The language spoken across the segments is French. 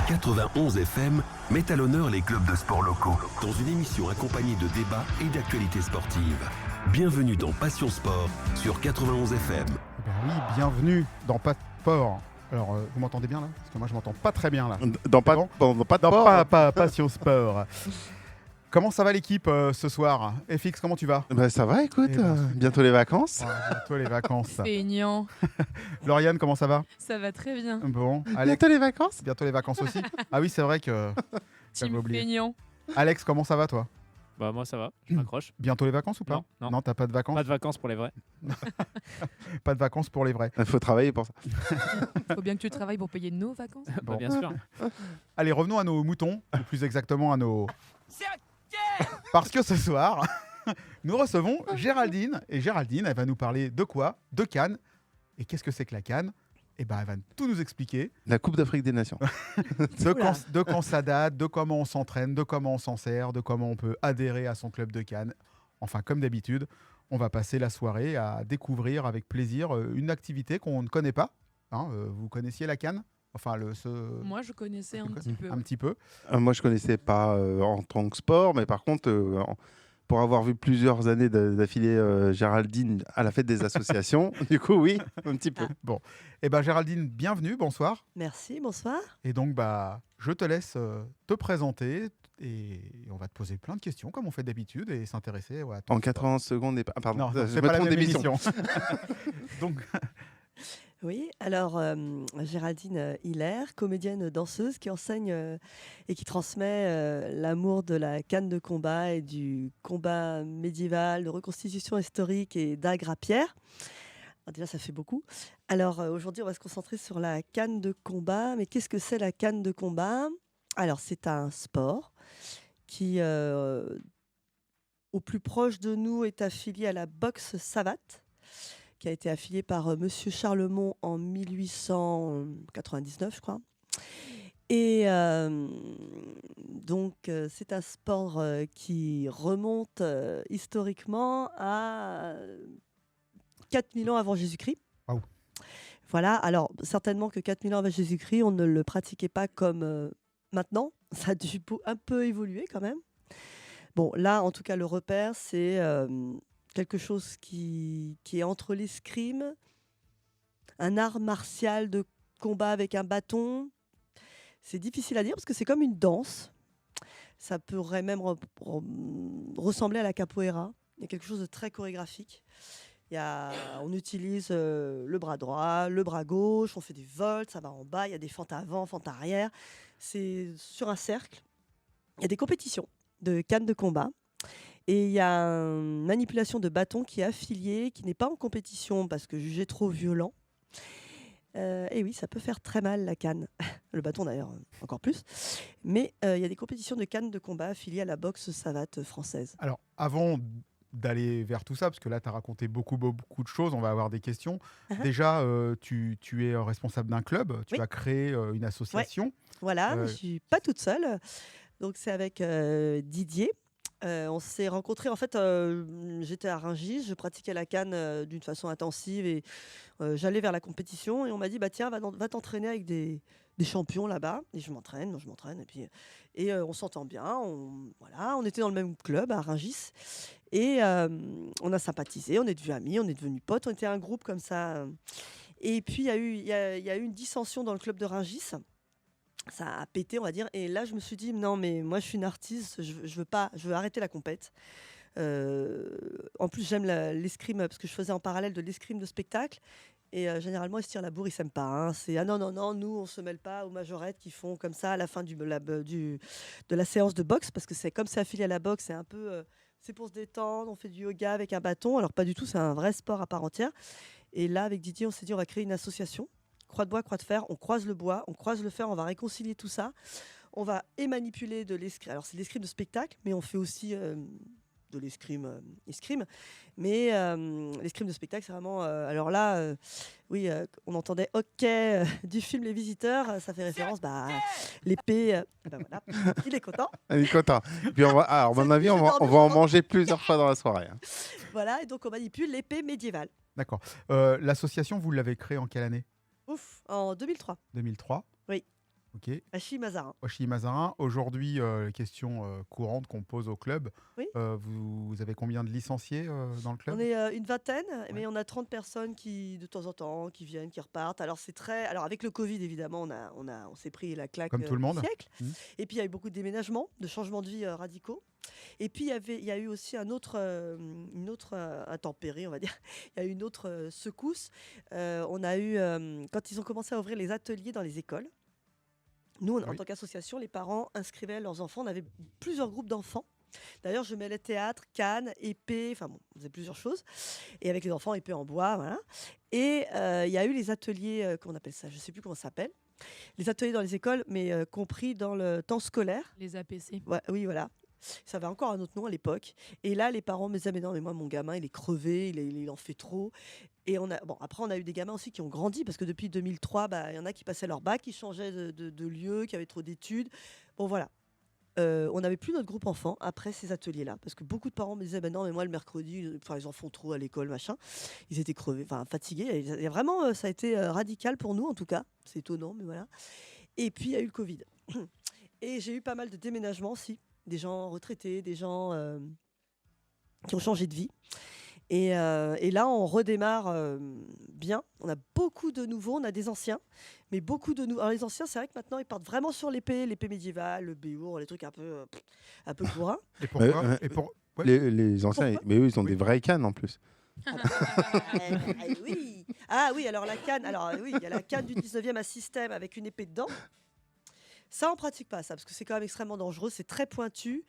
91 FM met à l'honneur les clubs de sport locaux dans une émission accompagnée de débats et d'actualités sportives. Bienvenue dans Passion Sport sur 91 FM. Eh bien oui, bienvenue dans Pas de Sport. Alors, vous m'entendez bien là? Parce que moi, je m'entends pas très bien là. Dans pas de Passion Sport. Comment ça va l'équipe ce soir? FX, comment tu vas? Bah, ça va, écoute, bientôt les vacances. Bientôt les vacances. Feignant. Lauriane, comment ça va? Ça va très bien. Bon, Alex, Bientôt les vacances. bientôt les vacances aussi. Ah oui, c'est vrai que j'avais Team oublié. feignant. Alex, comment ça va toi? Bah moi ça va, je m'accroche. Bientôt les vacances ou pas? Non. T'as pas de vacances? Pas de vacances pour les vrais. Pas de vacances pour les vrais. Il faut travailler pour ça. Faut bien que tu travailles pour payer nos vacances. Bon. Bah, bien sûr. Allez, revenons à nos moutons, ou plus exactement à nos... Parce que ce soir, nous recevons Géraldine. Et Géraldine, elle va nous parler de quoi? De Cannes. Et qu'est-ce que c'est que la Cannes? Eh ben, elle va tout nous expliquer. La Coupe d'Afrique des Nations. De quand ça date, de comment on s'entraîne, de comment on s'en sert, de comment on peut adhérer à son club de Cannes. Enfin, comme d'habitude, on va passer la soirée à découvrir avec plaisir une activité qu'on ne connaît pas. Vous connaissiez la Cannes? Enfin, Moi, je connaissais un petit peu. un petit peu. Moi, je connaissais pas en tant que sport, mais par contre, pour avoir vu plusieurs années d'affilée Géraldine à la fête des associations, du coup, oui, un petit peu. Bon. Eh ben, Géraldine, bienvenue, bonsoir. Merci, bonsoir. Et donc, je te laisse te présenter et on va te poser plein de questions comme on fait d'habitude et s'intéresser à ton En sport. 91 secondes, pardon, Non, je c'est me pas la trompe même d'émission. émission. Donc, Oui, alors Géraldine Hilaire, comédienne danseuse qui enseigne et qui transmet l'amour de la canne de combat et du combat médiéval, de reconstitution historique et d'agre à pierre. Alors déjà, ça fait beaucoup. Alors aujourd'hui, on va se concentrer sur la canne de combat. Mais qu'est-ce que c'est la canne de combat? Alors, c'est un sport qui, au plus proche de nous, est affilié à la boxe savate, qui a été affilié par Monsieur Charlemont en 1899, je crois. Et donc, c'est un sport qui remonte historiquement à 4000 ans avant Jésus-Christ. Waouh. Voilà, alors certainement que 4000 ans avant Jésus-Christ, on ne le pratiquait pas comme maintenant. Ça a dû un peu évoluer quand même. Bon, là, en tout cas, le repère, c'est... quelque chose qui est entre l'escrime, un art martial de combat avec un bâton. C'est difficile à dire parce que c'est comme une danse. Ça pourrait même ressembler à la capoeira. Il y a quelque chose de très chorégraphique. On utilise le bras droit, le bras gauche, on fait des volts, ça va en bas, il y a des fentes avant, fentes arrière. C'est sur un cercle. Il y a des compétitions de cannes de combat. Et il y a une manipulation de bâton qui est affiliée, qui n'est pas en compétition parce que jugé trop violent. Et oui, ça peut faire très mal la canne. Le bâton d'ailleurs, encore plus. Mais il y a des compétitions de cannes de combat affiliées à la boxe savate française. alors, avant d'aller vers tout ça, parce que là, tu as raconté beaucoup de choses, on va avoir des questions. Uh-huh. Déjà, tu es responsable d'un club, tu Oui. as créé une association. Voilà, mais Euh, je ne suis pas toute seule. Donc c'est avec Didier. On s'est rencontrés, en fait, j'étais à Rungis, je pratiquais la canne d'une façon intensive et j'allais vers la compétition et on m'a dit, bah tiens, va t'entraîner avec des champions là-bas. Et je m'entraîne et puis on s'entend bien, on était dans le même club à Rungis et on a sympathisé, on est devenus amis, on est devenus potes, on était un groupe comme ça. Et puis il y a eu une dissension dans le club de Rungis. Ça a pété, on va dire. Et là, je me suis dit, non, mais moi, je suis une artiste, je veux arrêter la compète. En plus, j'aime l'escrime, parce que je faisais en parallèle de l'escrime de spectacle. Et généralement, ils se tirent la bourre, ils s'aiment pas. Hein. C'est, ah non, nous, on se mêle pas aux majorettes qui font comme ça à la fin de la séance de boxe, parce que c'est comme c'est affilié à la boxe, c'est un peu... c'est pour se détendre, on fait du yoga avec un bâton. Alors, pas du tout, c'est un vrai sport à part entière. Et là, avec Didier, on s'est dit, on va créer une association. Croix de bois, croix de fer, on croise le bois, on croise le fer, on va réconcilier tout ça. On va manipuler de l'escrime. Alors, c'est de l'escrime de spectacle, mais on fait aussi de l'escrime escrime. Mais l'escrime de spectacle, c'est vraiment... alors là, oui, on entendait « OK » du film Les Visiteurs. Ça fait référence à l'épée. Voilà, il est content. Il est content. Puis à mon avis, on va en manger plusieurs fois dans la soirée. Hein. Voilà, et donc on manipule l'épée médiévale. D'accord. L'association, vous l'avez créée en quelle année? Ouf, en 2003. 2003. Oui. Ok. Achille Mazarin. Achille Mazarin, aujourd'hui, question courante qu'on pose au club. Oui. Vous avez combien de licenciés dans le club? On est une vingtaine, mais on a 30 personnes qui, de temps en temps, qui viennent, qui repartent. Alors, c'est très. Alors, avec le Covid, évidemment, on s'est pris la claque Comme tout le du monde. siècle. Mmh. Et puis, il y a eu beaucoup de déménagements, de changements de vie radicaux. Et puis, il y a eu aussi une autre intempérie, on va dire. Il y a eu une autre secousse. On a eu, quand ils ont commencé à ouvrir les ateliers dans les écoles, nous, en Oui. tant qu'association, les parents inscrivaient leurs enfants. On avait plusieurs groupes d'enfants. D'ailleurs, je mêlais théâtre, canne, épée, enfin bon, on faisait plusieurs choses. Et avec les enfants, épée en bois, voilà. Et il y a eu les ateliers, comment on appelle ça? Je ne sais plus comment ça s'appelle. Les ateliers dans les écoles, mais compris dans le temps scolaire. Les APC. Ouais, oui, voilà. Ça avait encore un autre nom à l'époque. Et là, les parents me disaient, mais non, mais moi, mon gamin, il est crevé, il en fait trop. Et après, on a eu des gamins aussi qui ont grandi, parce que depuis 2003, il y en a qui passaient leur bac, qui changeaient de lieu, qui avaient trop d'études. Bon, voilà. On n'avait plus notre groupe enfant après ces ateliers-là, parce que beaucoup de parents me disaient, non, mais moi, le mercredi, ils en font trop à l'école, machin. Ils étaient crevés, fatigués. Il y a vraiment, ça a été radical pour nous, en tout cas. C'est étonnant, mais voilà. Et puis, il y a eu le Covid. Et j'ai eu pas mal de déménagements aussi. Des gens retraités, des gens qui ont changé de vie. Et là, on redémarre bien. On a beaucoup de nouveaux, on a des anciens, mais beaucoup de nouveaux. Alors les anciens, c'est vrai que maintenant, ils partent vraiment sur l'épée médiévale, le béour, les trucs un peu bourrins. Et pourquoi? Ouais. Ouais. Les anciens, Pourquoi mais eux, ils ont Oui. des vraies cannes en plus. Oui. Ah oui, alors la canne, oui, il y a la canne du 19e à système avec une épée dedans. Ça, on pratique pas ça, parce que c'est quand même extrêmement dangereux, c'est très pointu,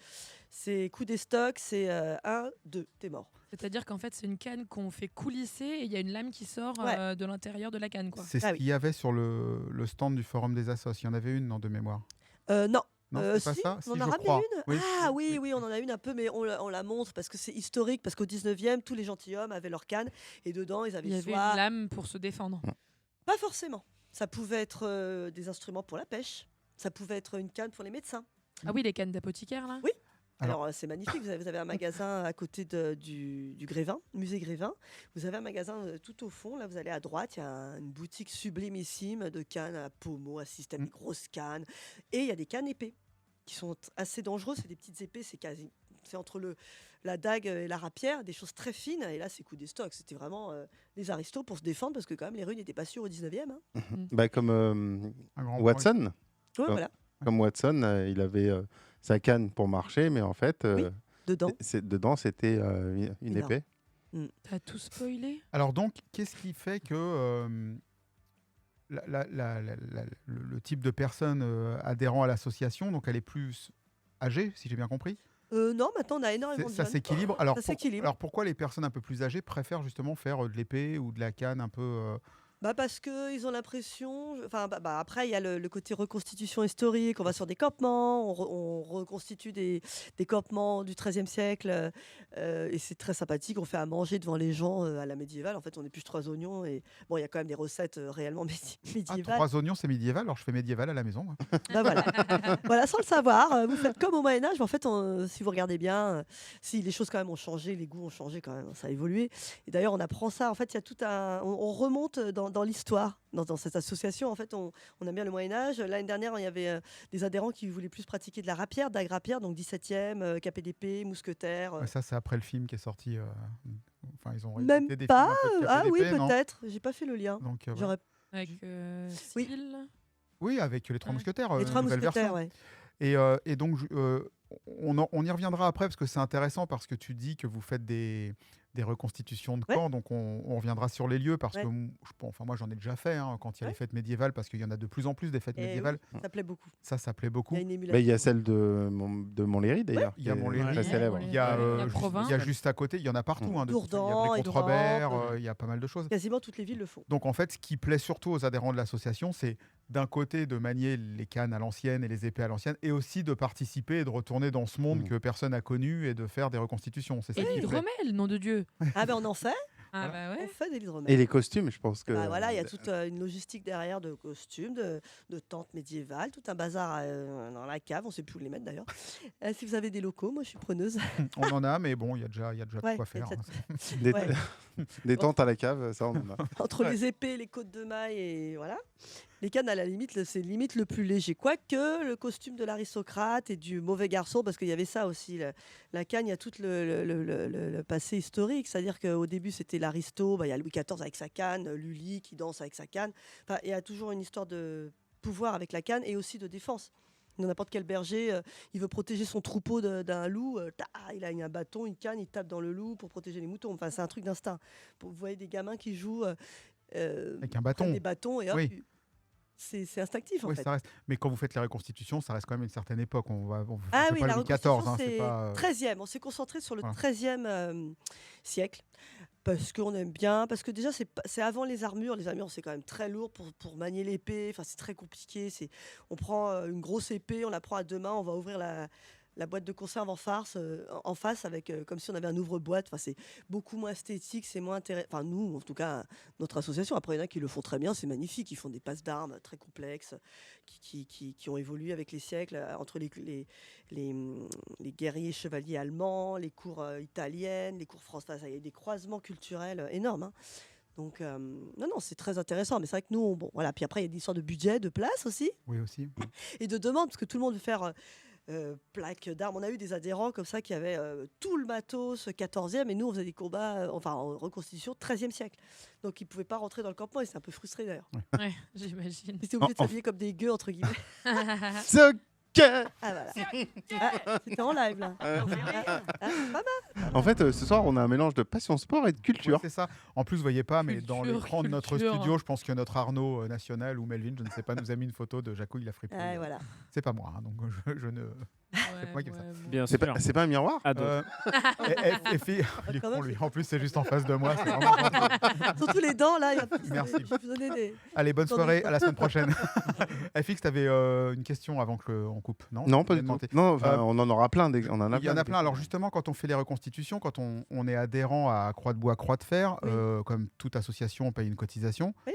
c'est coup des stocks, c'est 1, 2, t'es mort. C'est-à-dire qu'en fait, c'est une canne qu'on fait coulisser et il y a une lame qui sort Ouais. de l'intérieur de la canne, quoi. C'est ce Ah oui. qu'il y avait sur le stand du Forum des Assos. Il y en avait une, non, de mémoire. Non. Non, c'est pas Si, ça? on Si, en a je ramené crois. une. Oui. Ah oui, on en a une un peu, mais on la montre parce que c'est historique, parce qu'au 19e, tous les gentilshommes avaient leur canne et dedans, ils avaient Il y avait soit... une lame pour se défendre. Pas forcément. Ça pouvait être des instruments pour la pêche. Ça pouvait être une canne pour les médecins. Ah oui, les cannes d'apothicaire, là. Oui. Alors- Alors, c'est magnifique. Vous avez un magasin à côté du Grévin, musée Grévin. Vous avez un magasin tout au fond. Là, vous allez à droite. Il y a une boutique sublimissime de cannes à pommeau, à système, des grosses cannes. Et il y a des cannes épées qui sont assez dangereuses. C'est des petites épées. C'est entre la dague et la rapière, des choses très fines. Et là, c'est coup des stocks. C'était vraiment les aristos pour se défendre parce que quand même, les rues n'étaient pas sûres au 19e. Hein. Bah, comme Un grand Watson. Ouais, Ouais. voilà. Comme Watson, il avait sa canne pour marcher, mais en fait, Oui. Dedans. dedans, c'était une Énorme. épée. T'as tout spoilé. Alors donc, qu'est-ce qui fait que le type de personne adhérent à l'association, donc elle est plus âgée, si j'ai bien compris, Non, maintenant, on a énormément de ça jeunes. s'équilibre. Alors, Ça s'équilibre. alors pourquoi les personnes un peu plus âgées préfèrent justement faire de l'épée ou de la canne un peu Parce qu'ils ont l'impression. Après, il y a le côté reconstitution historique. On va sur des campements, on reconstitue des campements du XIIIe siècle. Et c'est très sympathique. On fait à manger devant les gens à la médiévale. En fait, on épluche 3 oignons. Et bon, il y a quand même des recettes réellement Ah, médiévales. 3 oignons, c'est médiéval. Alors je fais médiéval à la maison. moi. Voilà. Voilà, sans le savoir. Vous faites comme au Moyen-Âge. Mais en fait, si vous regardez bien, si les choses quand même ont changé, les goûts ont changé quand même. Ça a évolué. Et d'ailleurs, on apprend ça. En fait, il y a tout un. On remonte dans l'histoire, dans cette association. En fait, on aime bien le Moyen-Âge. L'année dernière, il y avait des adhérents qui voulaient plus pratiquer de la rapière, dague rapière, donc 17e, capé d'épée, mousquetaire. Ouais, ça, c'est après le film qui est sorti. Enfin, ils ont Même réédité des pas. films un peu de Ah Capet oui, d'épée, non peut-être. J'ai pas fait le lien. Donc, voilà. J'aurais Avec Oui. Sybil. Oui, avec les 3 Ouais. mousquetaires. les 3 nouvelle mousquetaires, version. ouais. Et donc, on y reviendra après parce que c'est intéressant parce que tu dis que vous faites des reconstitutions de Ouais. camps, donc on reviendra sur les lieux parce Ouais. que moi j'en ai déjà fait quand il y a Ouais. les fêtes médiévales parce qu'il y en a de plus en plus des fêtes Et médiévales. oui, ça plaît beaucoup. Ça plaît Il beaucoup. y a une Bah, émulation. il y a celle de Montlhéry d'ailleurs. Il y a qui est Montlhéry, très célèbre. ouais. Il y a, Il y a juste- Provins. il y a juste à côté, il y en a partout. Il y a Dourdan, Brécourt Robert, Aigre-Morte. il y a pas mal de choses. Quasiment toutes les villes le font. Donc en fait, ce qui plaît surtout aux adhérents de l'association, c'est d'un côté de manier les cannes à l'ancienne et les épées à l'ancienne, et aussi de participer et de retourner dans ce monde Mm. que personne n'a connu et de faire des reconstitutions. C'est ça Et qui plaît. l'hydromel, nom de Dieu. Ah ben on en fait. Ah Voilà. bah On ouais. fait des hydromels. Et les costumes, je pense que. Voilà, il y a toute une logistique derrière de costumes, de tentes médiévales, tout un bazar dans la cave. On ne sait plus où les mettre d'ailleurs. Si vous avez des locaux, moi je suis preneuse. On en a, mais bon, il y a déjà de Ouais, quoi il y a faire. déjà Des, Ouais. des tentes à la cave, ça on en a. Entre Ouais. les épées, les côtes de mailles et voilà. Les cannes, à la limite, c'est limite le plus léger. Quoique le costume de l'aristocrate et du mauvais garçon, parce qu'il y avait ça aussi. La canne, il y a tout le passé historique. C'est-à-dire qu'au début, c'était l'aristo. Il y a Louis XIV avec sa canne, Lully qui danse avec sa canne. Enfin, il y a toujours une histoire de pouvoir avec la canne et aussi de défense. N'importe quel berger, il veut protéger son troupeau d'un loup. Il a un bâton, une canne, il tape dans le loup pour protéger les moutons. Enfin, c'est un truc d'instinct. Vous voyez des gamins qui jouent Avec un bâton. des bâtons et hop, Oui. c'est instinctif en Oui, fait. ça reste. Mais quand vous faites les reconstitutions, ça reste quand même une certaine époque. Ah c'est oui, pas la Louis XIV, reconstitution, c'est c'est pas. 13e. On s'est concentré sur le Voilà. 13e siècle. Parce qu'on aime bien, parce que déjà c'est avant les armures. Les armures c'est quand même très lourd pour manier l'épée. Enfin c'est très compliqué. On prend une grosse épée, on la prend à deux mains, on va ouvrir la boîte de conserve en face avec comme si on avait un ouvre-boîte. Enfin c'est beaucoup moins esthétique, c'est moins intéressant. Enfin nous en tout cas notre association. Après il y en a qui le font très bien, c'est magnifique. Ils font des passes d'armes très complexes qui ont évolué avec les siècles entre les guerriers chevaliers allemands, les cours italiennes, les cours françaises. Il y a des croisements culturels énormes. Hein. Donc, non, c'est très intéressant. Mais c'est vrai que nous, bon, voilà. Puis après, il y a des histoires de budget, de place aussi, Oui, aussi. et de demande, parce que tout le monde veut faire plaque d'armes. On a eu des adhérents comme ça qui avaient tout le matos 14e, et nous, on faisait des combats, en reconstitution 13e siècle. Donc, ils ne pouvaient pas rentrer dans le campement, et c'est un peu frustré d'ailleurs. Ouais, j'imagine. Ils étaient obligés de s'habiller comme des gueux, entre guillemets. Ce que- Ah, voilà. Ah, c'était en live, là. Pas mal. En fait, ce soir, on a un mélange de passion sport et de Ouais, culture. c'est ça. En plus, vous voyez pas, mais dans Culture, l'écran de notre culture. studio, je pense que notre Arnaud national ou Melvin, je ne sais pas, nous a mis une photo de Jacouille la friperie. Ah, voilà. C'est pas moi, hein, donc je ne. moi qui aime ça. bon. Bien C'est sûr. pas un miroir À d'autres. Il est Quand con, même, lui. c'est- En plus, c'est juste en face de moi. C'est vraiment gentil. Surtout les dents, là. Merci. Je vais vous donner des... Allez, bonne Attendez. soirée, à la semaine prochaine. FX, tu avais une question avant qu'on coupe, non Non, pas Tu du voulais tout. demander. Non, enfin, on en aura plein. On en a Il y en a des- plein. Alors justement, quand on fait les reconstitutions, quand on est adhérent à Croix de Bois, Croix de Fer, Oui. comme toute association, on paye une cotisation. Oui.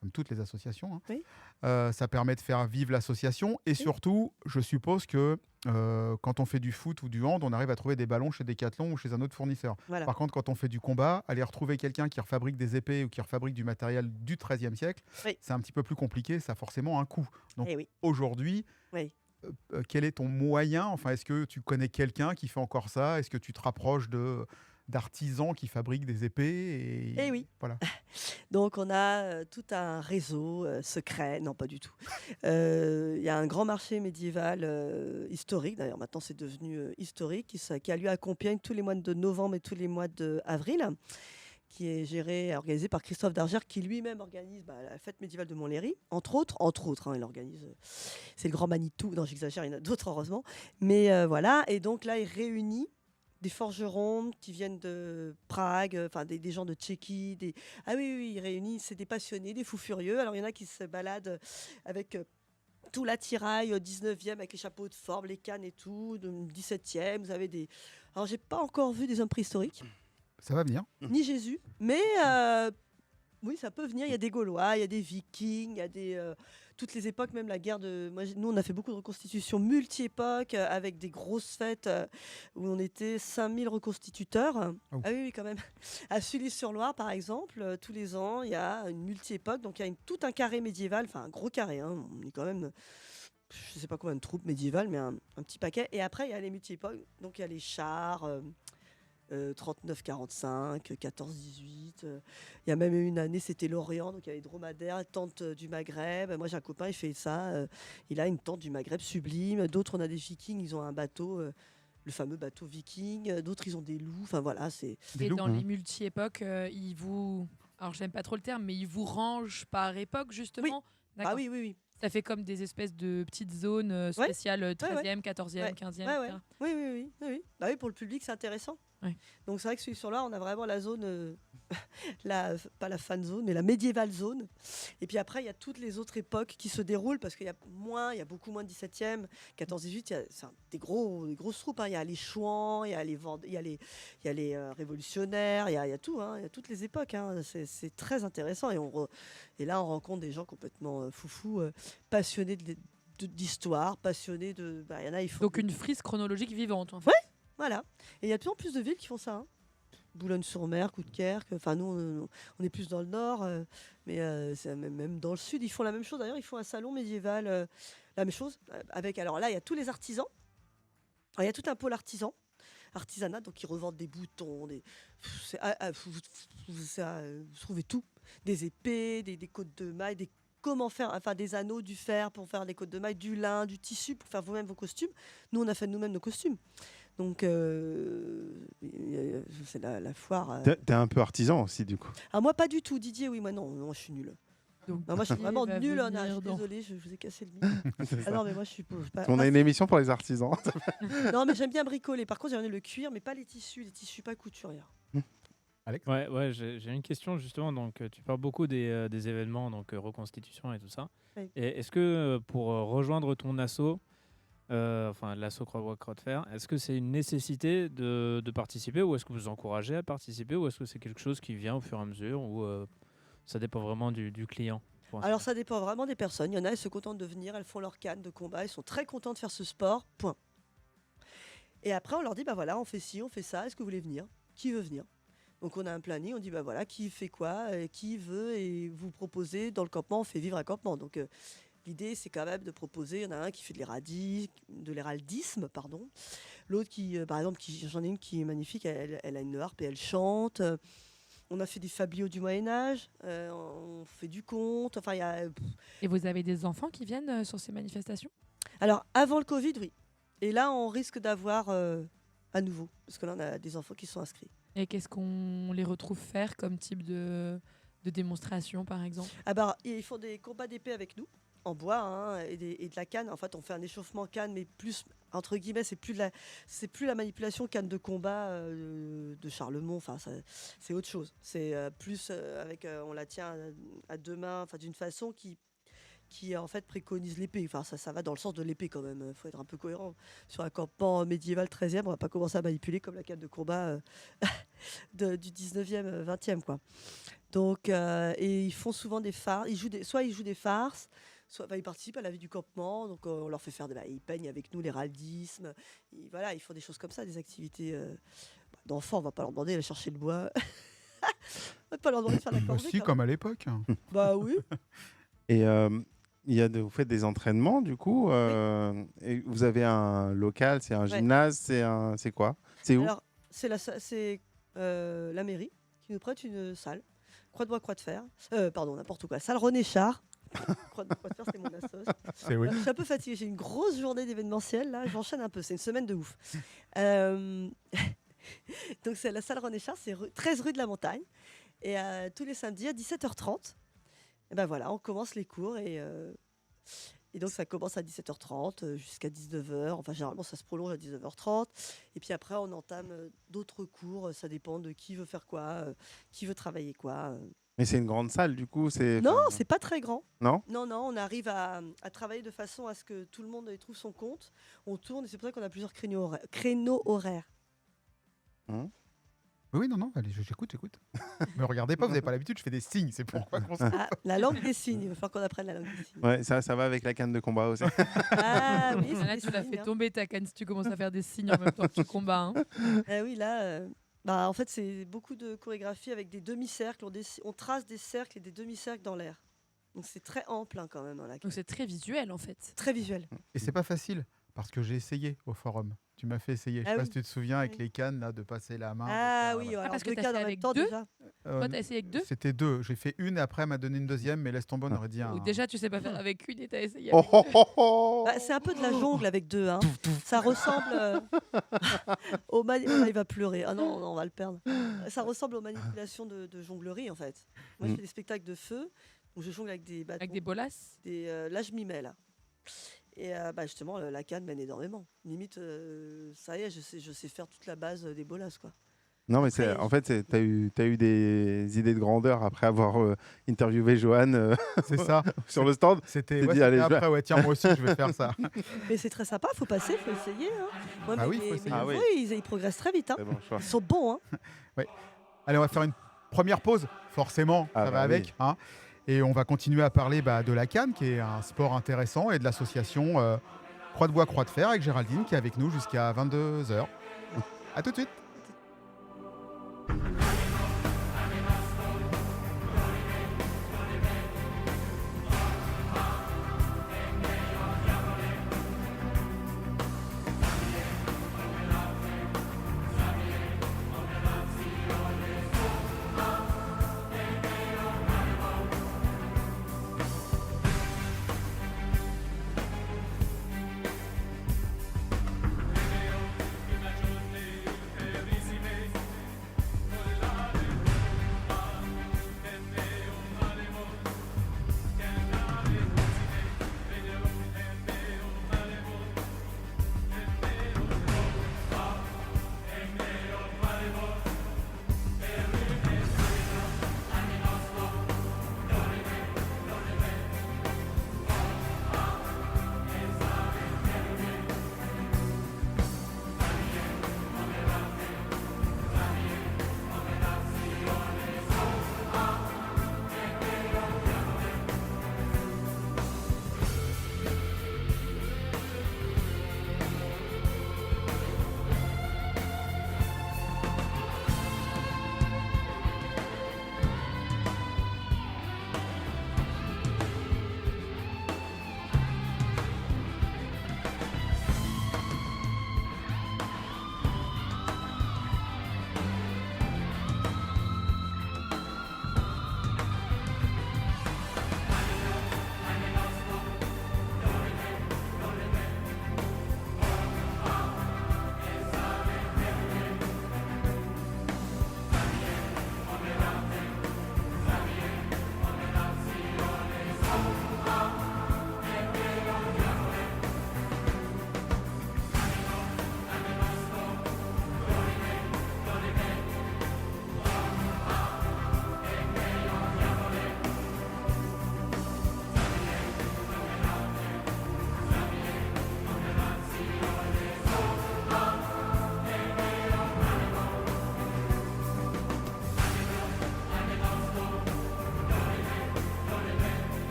Comme toutes les associations. Hein. Oui. Ça permet de faire vivre l'association. Et surtout, je suppose que quand on fait du foot ou du hand, on arrive à trouver des ballons chez Decathlon ou chez un autre fournisseur. Voilà. Par contre, quand on fait du combat, aller retrouver quelqu'un qui refabrique des épées ou qui refabrique du matériel du XIIIe siècle, Oui. c'est un petit peu plus compliqué. Ça a forcément un coût. Donc Eh oui. aujourd'hui, Oui. quel est ton moyen? Enfin, est-ce que tu connais quelqu'un qui fait encore ça? Est-ce que tu te rapproches d'artisans qui fabriquent des épées Eh oui. Voilà. Donc, on a tout un réseau secret. Non, pas du tout. Il y a un grand marché médiéval historique. D'ailleurs, maintenant, c'est devenu historique, qui a lieu à Compiègne tous les mois de novembre et tous les mois d'avril, qui est géré et organisé par Christophe Dargère, qui lui-même organise la fête médiévale de Montlhéry, entre autres, hein, il organise, c'est le grand Manitou, non j'exagère, il y en a d'autres heureusement, mais voilà, et donc là il réunit des forgerons qui viennent de Prague, enfin des gens de Tchéquie, ah oui, il réunit, c'est des passionnés, des fous furieux, alors il y en a qui se baladent avec... tout l'attirail 19e avec les chapeaux de forme, les cannes et tout, 17e, vous avez des... Alors j'ai pas encore vu des hommes préhistoriques, Ça va venir. ni Jésus, mais oui, ça peut venir. Il y a des Gaulois, il y a des Vikings, il y a des toutes les époques, même la guerre de. Nous, on a fait beaucoup de reconstitutions multi-époques avec des grosses fêtes où on était 5000 reconstituteurs. Oh. Ah oui, quand même. À Sully-sur-Loire, par exemple, tous les ans, il y a une multi-époque. Donc, il y a tout un carré médiéval, enfin un gros carré. Hein, on est quand même. Je ne sais pas combien de troupes médiévales, mais un petit paquet. Et après, il y a les multi-époques. Donc, il y a les chars. 39-45, 14-18. Il y a même une année, c'était l'Orient, donc il y a les dromadaires, tente du Maghreb. Moi, j'ai un copain, il fait ça. Il a une tente du Maghreb sublime. D'autres, on a des Vikings, ils ont un bateau, le fameux bateau Viking. D'autres, ils ont des loups. Enfin, voilà, c'est... Des Et loups. dans les multi-époques, ils vous. Alors, j'aime pas trop le terme, mais ils vous rangent par époque, justement. D'accord. Ah oui, oui, oui. Ça fait comme des espèces de petites zones spéciales 13e, 14e, Ouais. 15e, Ouais, ouais. etc. Oui. Bah oui, pour le public, c'est intéressant. Ouais. Donc c'est vrai que celui sur là, on a vraiment la zone, pas la fan zone, mais la médiévale zone. Et puis après, il y a toutes les autres époques qui se déroulent parce qu'il y a beaucoup moins de 17e, 14-18, c'est des grosses troupes. Hein. Il y a les Chouans, il y a les révolutionnaires, il y a tout, hein. Il y a toutes les époques. Hein. C'est très intéressant. Et là, on rencontre des gens complètement foufous, passionnés d'histoire, passionnés de... il y en a, ils font... Donc, une frise chronologique vivante. En fait. Ouais. Voilà. Et il y a de plus en plus de villes qui font ça. Hein. Boulogne-sur-Mer, Coudekerque. Enfin, nous, on est plus dans le nord, mais c'est même dans le sud, ils font la même chose. D'ailleurs, ils font un salon médiéval, la même chose. Alors là, il y a tous les artisans. Alors, il y a tout un pôle artisanat, donc ils revendent des boutons, vous trouvez tout. Des épées, des côtes de mailles, comment faire, enfin des anneaux, du fer pour faire des côtes de mailles, du lin, du tissu pour faire vous-même vos costumes. Nous, on a fait nous-mêmes nos costumes. Donc, c'est la foire. T'es un peu artisan aussi, du coup. Ah, moi, pas du tout. Didier, oui, moi, non, je suis nulle. Donc, Non, moi, je suis vraiment va nulle en venir art. Je suis dans- désolée, je vous ai cassé le mythe. Ah non, mais moi, je suis pas. On a une émission pour les artisans. Non, mais j'aime bien bricoler. Par contre, j'aime le cuir, mais pas les tissus pas couturière. Ouais, j'ai une question justement. Donc, tu parles beaucoup des événements, donc reconstitution et tout ça. Oui. Et est-ce que pour rejoindre ton asso, enfin l'asso Croix-Bois Croix de Fer, est-ce que c'est une nécessité de participer ou est-ce que vous encouragez à participer ou est-ce que c'est quelque chose qui vient au fur et à mesure ou ça dépend vraiment du client pour Alors, l'instant ça dépend vraiment des personnes. Il y en a, elles se contentent de venir, elles font leur canne de combat, elles sont très contentes de faire ce sport, point. Et après, on leur dit, bah voilà, on fait ci, on fait ça, est-ce que vous voulez venir? Qui veut venir? Donc, on a un planning, on dit, bah voilà, qui fait quoi, qui veut, et vous proposez, dans le campement, on fait vivre un campement. Donc, l'idée, c'est quand même de proposer, il y en a un qui fait de l'héraldisme, pardon. L'autre qui, par exemple, j'en ai une qui est magnifique, elle a une harpe et elle chante. On a fait des fabliaux du Moyen-Âge, on fait du conte, enfin, il y a... Et vous avez des enfants qui viennent sur ces manifestations? Alors, avant le Covid, oui. Et là, on risque d'avoir à nouveau, parce que là, on a des enfants qui sont inscrits. Et qu'est-ce qu'on les retrouve faire comme type de démonstration, par exemple? Ah bah, ils font des combats d'épée avec nous, en bois, hein, et de la canne. En fait, on fait un échauffement canne, mais plus, entre guillemets, c'est plus la manipulation canne de combat de Charlemont. Enfin, c'est autre chose. C'est plus avec, on la tient à deux mains, enfin, d'une façon qui en fait préconise l'épée. Enfin, ça va dans le sens de l'épée quand même. Il faut être un peu cohérent. Sur un campement médiéval 13e, on va pas commencer à manipuler comme la canne de combat du 19e, 20e, quoi. Donc, et ils font souvent des farces. Soit ils jouent des farces, soit ils participent à la vie du campement. Donc, on leur fait faire ils peignent avec nous l'héraldisme. Voilà, ils font des choses comme ça, des activités d'enfants. On va pas leur demander d'aller chercher le bois. On va pas leur demander de faire la corvée. Aussi, quand comme à l'époque. même. Bah oui. Et vous faites des entraînements, du coup. Et vous avez un local, c'est un gymnase, c'est quoi? C'est où? Alors, c'est la mairie qui nous prête une salle. Croix-de-Bois, Croix de Fer. Pardon, n'importe quoi. Salle René Char. Croix-de-Bois, Croix de Fer, c'était mon assos. C'est oui. Je suis un peu fatiguée. J'ai une grosse journée d'événementiel. Là, j'enchaîne un peu. C'est une semaine de ouf. Donc, c'est la salle René Char. C'est 13 rue de la Montagne. Et tous les samedis à 17h30. Et ben voilà, on commence les cours et donc ça commence à 17h30 jusqu'à 19h. Enfin, généralement, ça se prolonge à 19h30. Et puis après, on entame d'autres cours. Ça dépend de qui veut faire quoi, qui veut travailler quoi. Mais c'est une grande salle, du coup. Non, c'est pas très grand. Non. Non, on arrive à travailler de façon à ce que tout le monde y trouve son compte. On tourne et c'est pour ça qu'on a plusieurs créneaux horaires. Oui, non, allez, j'écoute. Me regardez pas, vous n'avez pas l'habitude, je fais des signes, c'est pourquoi qu'on se... Ah, la langue des signes, il va falloir qu'on apprenne la langue des signes. Ouais, ça va avec la canne de combat aussi. Ah oui, Là, tu l'as fait tomber ta canne si tu commences à faire des signes en même temps que tu combats. Hein. Oui, là, en fait, c'est beaucoup de chorégraphie avec des demi-cercles. On trace des cercles et des demi-cercles dans l'air. Donc c'est très ample quand même. Là. Donc c'est très visuel en fait. C'est très visuel. Et c'est pas facile, parce que j'ai essayé au forum. Tu m'as fait essayer. Je sais pas si tu te souviens, avec les cannes, là, de passer la main. Ah oui, alors parce que deux t'as cannes fait en même avec temps deux déjà. Toi, t'as essayé avec deux? C'était deux. J'ai fait une et après, elle m'a donné une deuxième, mais laisse tomber, on aurait dit un... Ou déjà, tu sais pas faire avec une et t'as essayé Oh, avec oh, deux. oh, oh. C'est un peu de la jungle avec deux. Hein. Ça ressemble au il va pleurer. Ah non, on va le perdre. Ça ressemble aux manipulations de jonglerie en fait. Moi, je fais des spectacles de feu où je jongle avec des bâtons. Avec des bolasses. Là, je m'y mets là. Et justement, la canne mène énormément. Limite, ça y est, je sais faire toute la base des bolasses quoi. Non, mais en fait, t'as eu des idées de grandeur après avoir interviewé Johan C'est ça. sur le stand. C'était dit, c'était allez, après, tiens, moi aussi, je vais faire ça. Mais c'est très sympa, faut passer, faut essayer. Hein. Ouais, Ah mais oui, faut essayer. Ah oui. ils progressent très vite. Hein. Très bon choix. Ils sont bons. Hein. Allez, on va faire une première pause, forcément, Ah ça bah va avec. oui. Hein. Et on va continuer à parler de la canne, qui est un sport intéressant, et de l'association Croix-de-Bois, Croix de Fer, avec Géraldine, qui est avec nous jusqu'à 22h. À tout de suite.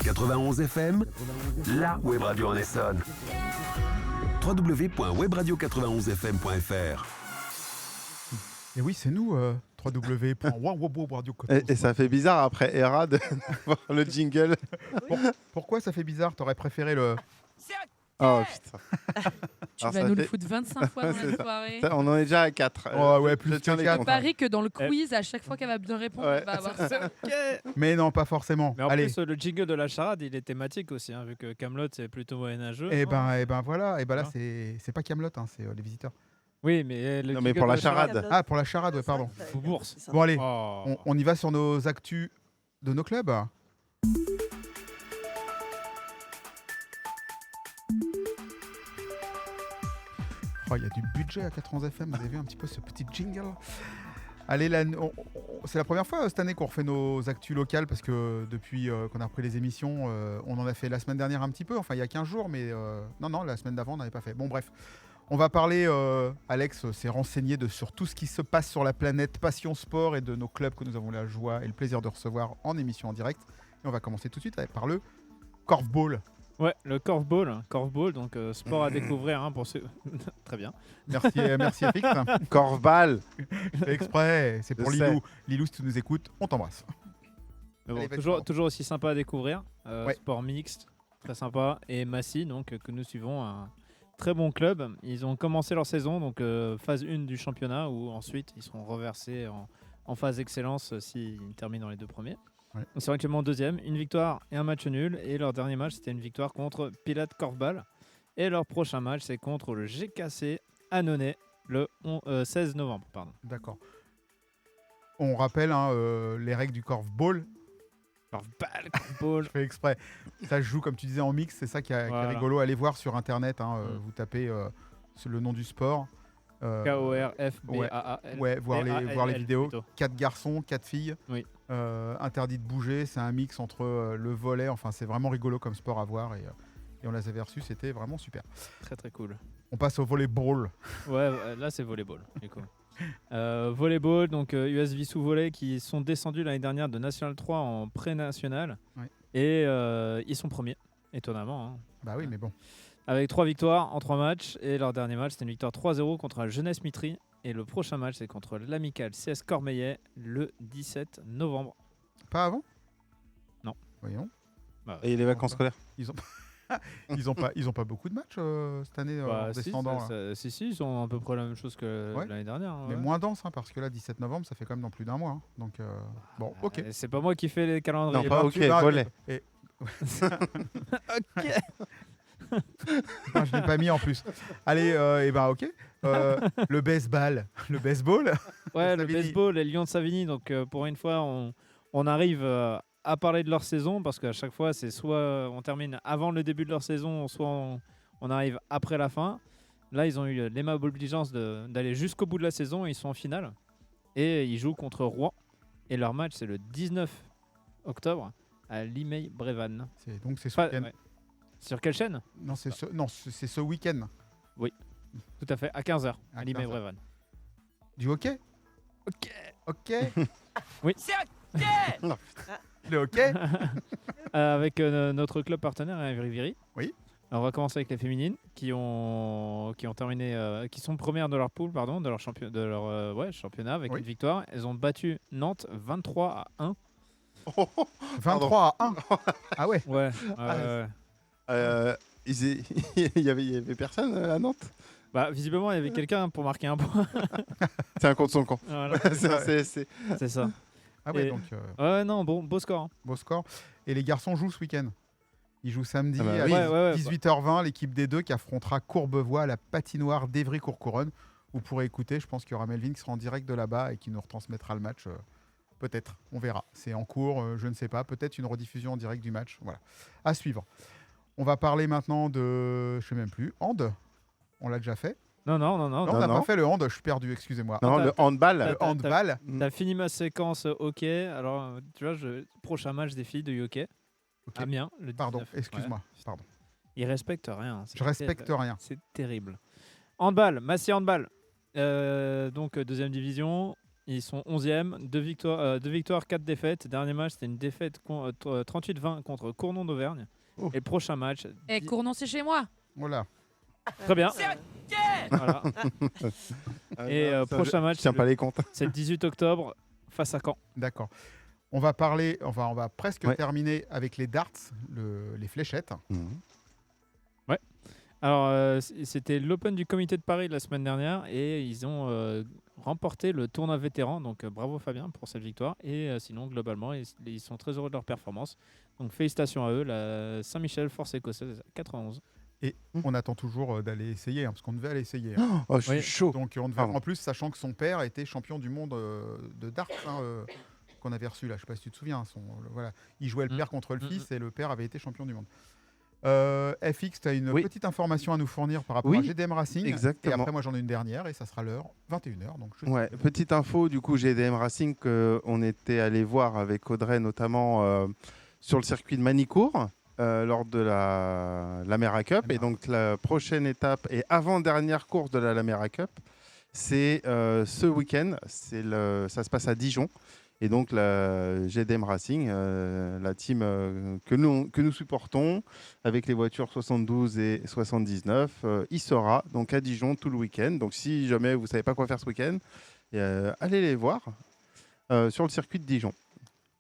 91 FM, la web radio en Essonne. www.webradio91fm.fr. Et oui, c'est nous, www.www.radio. Et ça fait bizarre après Era de voir le jingle. Pourquoi ça fait bizarre? T'aurais préféré le... Oh putain. Tu Alors, vas ça nous le fait- foutre 25 fois dans C'est la ça. soirée. On en est déjà à 4. Oh, ouais, plus que quatre. Je parie que dans le quiz, à chaque fois qu'elle va bien répondre, Ouais. elle va avoir ça. Mais non, pas forcément. Mais en Allez. plus, le jingle de la charade, il est thématique aussi, hein, vu que Camelot c'est plutôt moyenâgeux. Et ben voilà. Et ben là, Hein. c'est pas Camelot, hein, c'est les visiteurs. Oui, mais Non, mais pour la charade. Ah, pour la charade, ouais, pardon. Bourse. Bon, allez, Oh. on y va sur nos actus de nos clubs. Oh, il y a du budget à 91 FM, vous avez vu un petit peu ce petit jingle. Allez, c'est la première fois cette année qu'on refait nos actus locales parce que depuis qu'on a repris les émissions, on en a fait la semaine dernière un petit peu, enfin il y a 15 jours, mais non, la semaine d'avant on n'avait pas fait. Bon bref, on va parler, Alex s'est renseigné sur tout ce qui se passe sur la planète Passion Sport et de nos clubs que nous avons la joie et le plaisir de recevoir en émission en direct. Et on va commencer tout de suite par le Korfball. Ouais, le Korfball, donc sport à découvrir hein, pour ceux. Très bien. Merci Eric. Korfball. Je fais exprès, c'est pour Je sais. Lilou. Lilou, si tu nous écoutes, on t'embrasse. Mais bon, Allez, vas-y, toujours aussi sympa à découvrir. Ouais. Sport mixte, très sympa. Et Massy, donc, que nous suivons, un très bon club. Ils ont commencé leur saison, donc phase 1 du championnat, où ensuite ils seront reversés en phase excellence s'ils terminent dans les deux premiers. Ouais. Ils sont actuellement deuxième, une victoire et un match nul. Et leur dernier match, c'était une victoire contre Pilate Korfball. Et leur prochain match, c'est contre le GKC Annonay le 16 novembre. Pardon. D'accord. On rappelle hein, les règles du Korfball. Korfball. Je fais exprès. Ça se joue comme tu disais en mix, c'est ça qui est Voilà. rigolo. Allez voir sur internet, hein, vous tapez le nom du sport. Korfball. Ouais, voir les vidéos. plutôt. 4 garçons, 4 filles. Oui. Interdit de bouger. C'est un mix entre le volley. Enfin, c'est vraiment rigolo comme sport à voir. Et on les avait reçus. C'était vraiment super. Très très cool. On passe au volleyball. Ouais, là c'est volleyball. Du coup. Volleyball, donc US Vissou Volley qui sont descendus l'année dernière de National 3 en pré-national. Ouais. Et ils sont premiers, étonnamment. Hein. Bah oui, mais bon. Avec 3 victoires en 3 matchs. Et leur dernier match, c'était une victoire 3-0 contre la Jeunesse Mitry. Et le prochain match, c'est contre l'Amical CS Cormeillet le 17 novembre. Pas avant? Non. Voyons. Et les vacances scolaires. Ils ont pas beaucoup de matchs cette année en descendant. Là. Si, ils ont à peu près la même chose que Ouais. l'année dernière. Mais ouais. moins dense, hein, parce que là, 17 novembre, ça fait quand même dans plus d'un mois. Hein. Donc, bon, ok. C'est pas moi qui fais les calendriers. Non, pas ben, ok, tu- volley. Ah, je l'ai pas mis en plus. Allez, et ben ok. Le baseball. Le baseball. Ouais, le Savigny. baseball, les Lions de Savigny. Donc, pour une fois, on arrive à parler de leur saison parce qu'à chaque fois, c'est soit on termine avant le début de leur saison, soit on arrive après la fin. Là, ils ont eu l'aimable obligeance d'aller jusqu'au bout de la saison. Ils sont en finale et ils jouent contre Rouen. Et leur match, c'est le 19 octobre à Limay-Brévannes. Donc c'est ce Pas- week-end. ouais. Sur quelle chaîne? Non, c'est ce week-end. Tout à fait, à 15h, À à Limay-Brévannes. Du hockey. Ok. Oui. Le hockey. Avec notre club partenaire à Ivry-Viry. Oui. Alors, on va commencer avec les féminines qui ont terminé, qui sont premières de leur poule, pardon, de leur, championnat avec Oui. une victoire. Elles ont battu Nantes 23-1. 23 à 1. Ah ouais. Ouais. Il y avait personne à Nantes. Bah, visiblement, il y avait quelqu'un pour marquer un point. C'est un contre son camp. Voilà, c'est ça. Ah ouais, Et- donc Ouais, non, beau score. Hein. beau score. Et les garçons jouent ce week-end. Ils jouent samedi Ah bah à oui. Ouais, 18h20, l'équipe des deux qui affrontera Courbevoie à la patinoire d'Evry-Courcouronne. Vous pourrez écouter, je pense qu'il y aura Melvin qui sera en direct de là-bas et qui nous retransmettra le match. Peut-être, on verra. C'est en cours, je ne sais pas. Peut-être une rediffusion en direct du match. Voilà. À suivre. On va parler maintenant de, je sais même plus, hand. On l'a déjà fait. Non. Non, on n'a non. pas fait le hand. Je suis perdu, excusez-moi. Non, le handball. Le handball. T'as fini ma séquence hockey. Alors, tu vois, prochain match des filles de hockey. Ok. Amiens, le 19. Pardon, excuse-moi. Ouais. Pardon. Ils respectent rien. C'est Je respecte rien. C'est terrible. Handball, Massy Handball. Donc, deuxième division. Ils sont 11e, 2 victoires, 4 défaites. Dernier match, c'était une défaite 38-20 contre Cournon d'Auvergne. Oh. Et prochain match. Et Cournon, c'est chez moi. Voilà. Très bien. C'est Voilà. Et prochain match, Je tiens pas les comptes. c'est le 18 octobre face à Caen. D'accord. On va presque Ouais. terminer avec les darts, les fléchettes. Alors, c'était l'Open du Comité de Paris la semaine dernière et ils ont remporté le tournoi vétéran. Donc, bravo Fabien pour cette victoire. Et sinon, globalement, ils sont très heureux de leur performance. Donc, félicitations à eux. La Saint-Michel, force écossaise, 91. Et on attend toujours d'aller essayer, parce qu'on devait aller essayer. Hein. Oh, je suis Oui. chaud. Donc, en plus, sachant que son père était champion du monde de darts, qu'on avait reçu là. Je sais pas si tu te souviens. Voilà. Il jouait le père contre le fils et le père avait été champion du monde. FX, tu as une petite information à nous fournir par rapport à GDM Racing. Exactement. Et après, moi, j'en ai une dernière et ça sera l'heure 21h. Donc Petite info, du coup, GDM Racing, on était allé voir avec Audrey, notamment sur le circuit de Manicourt, lors de la Lamera Cup. Et donc, la prochaine étape et avant-dernière course de la Lamera Cup, c'est ce week-end. Ça se passe à Dijon. Et donc, la GDM Racing, la team que nous supportons, avec les voitures 72 et 79, il sera donc à Dijon tout le week-end. Donc, si jamais vous ne savez pas quoi faire ce week-end, allez les voir sur le circuit de Dijon.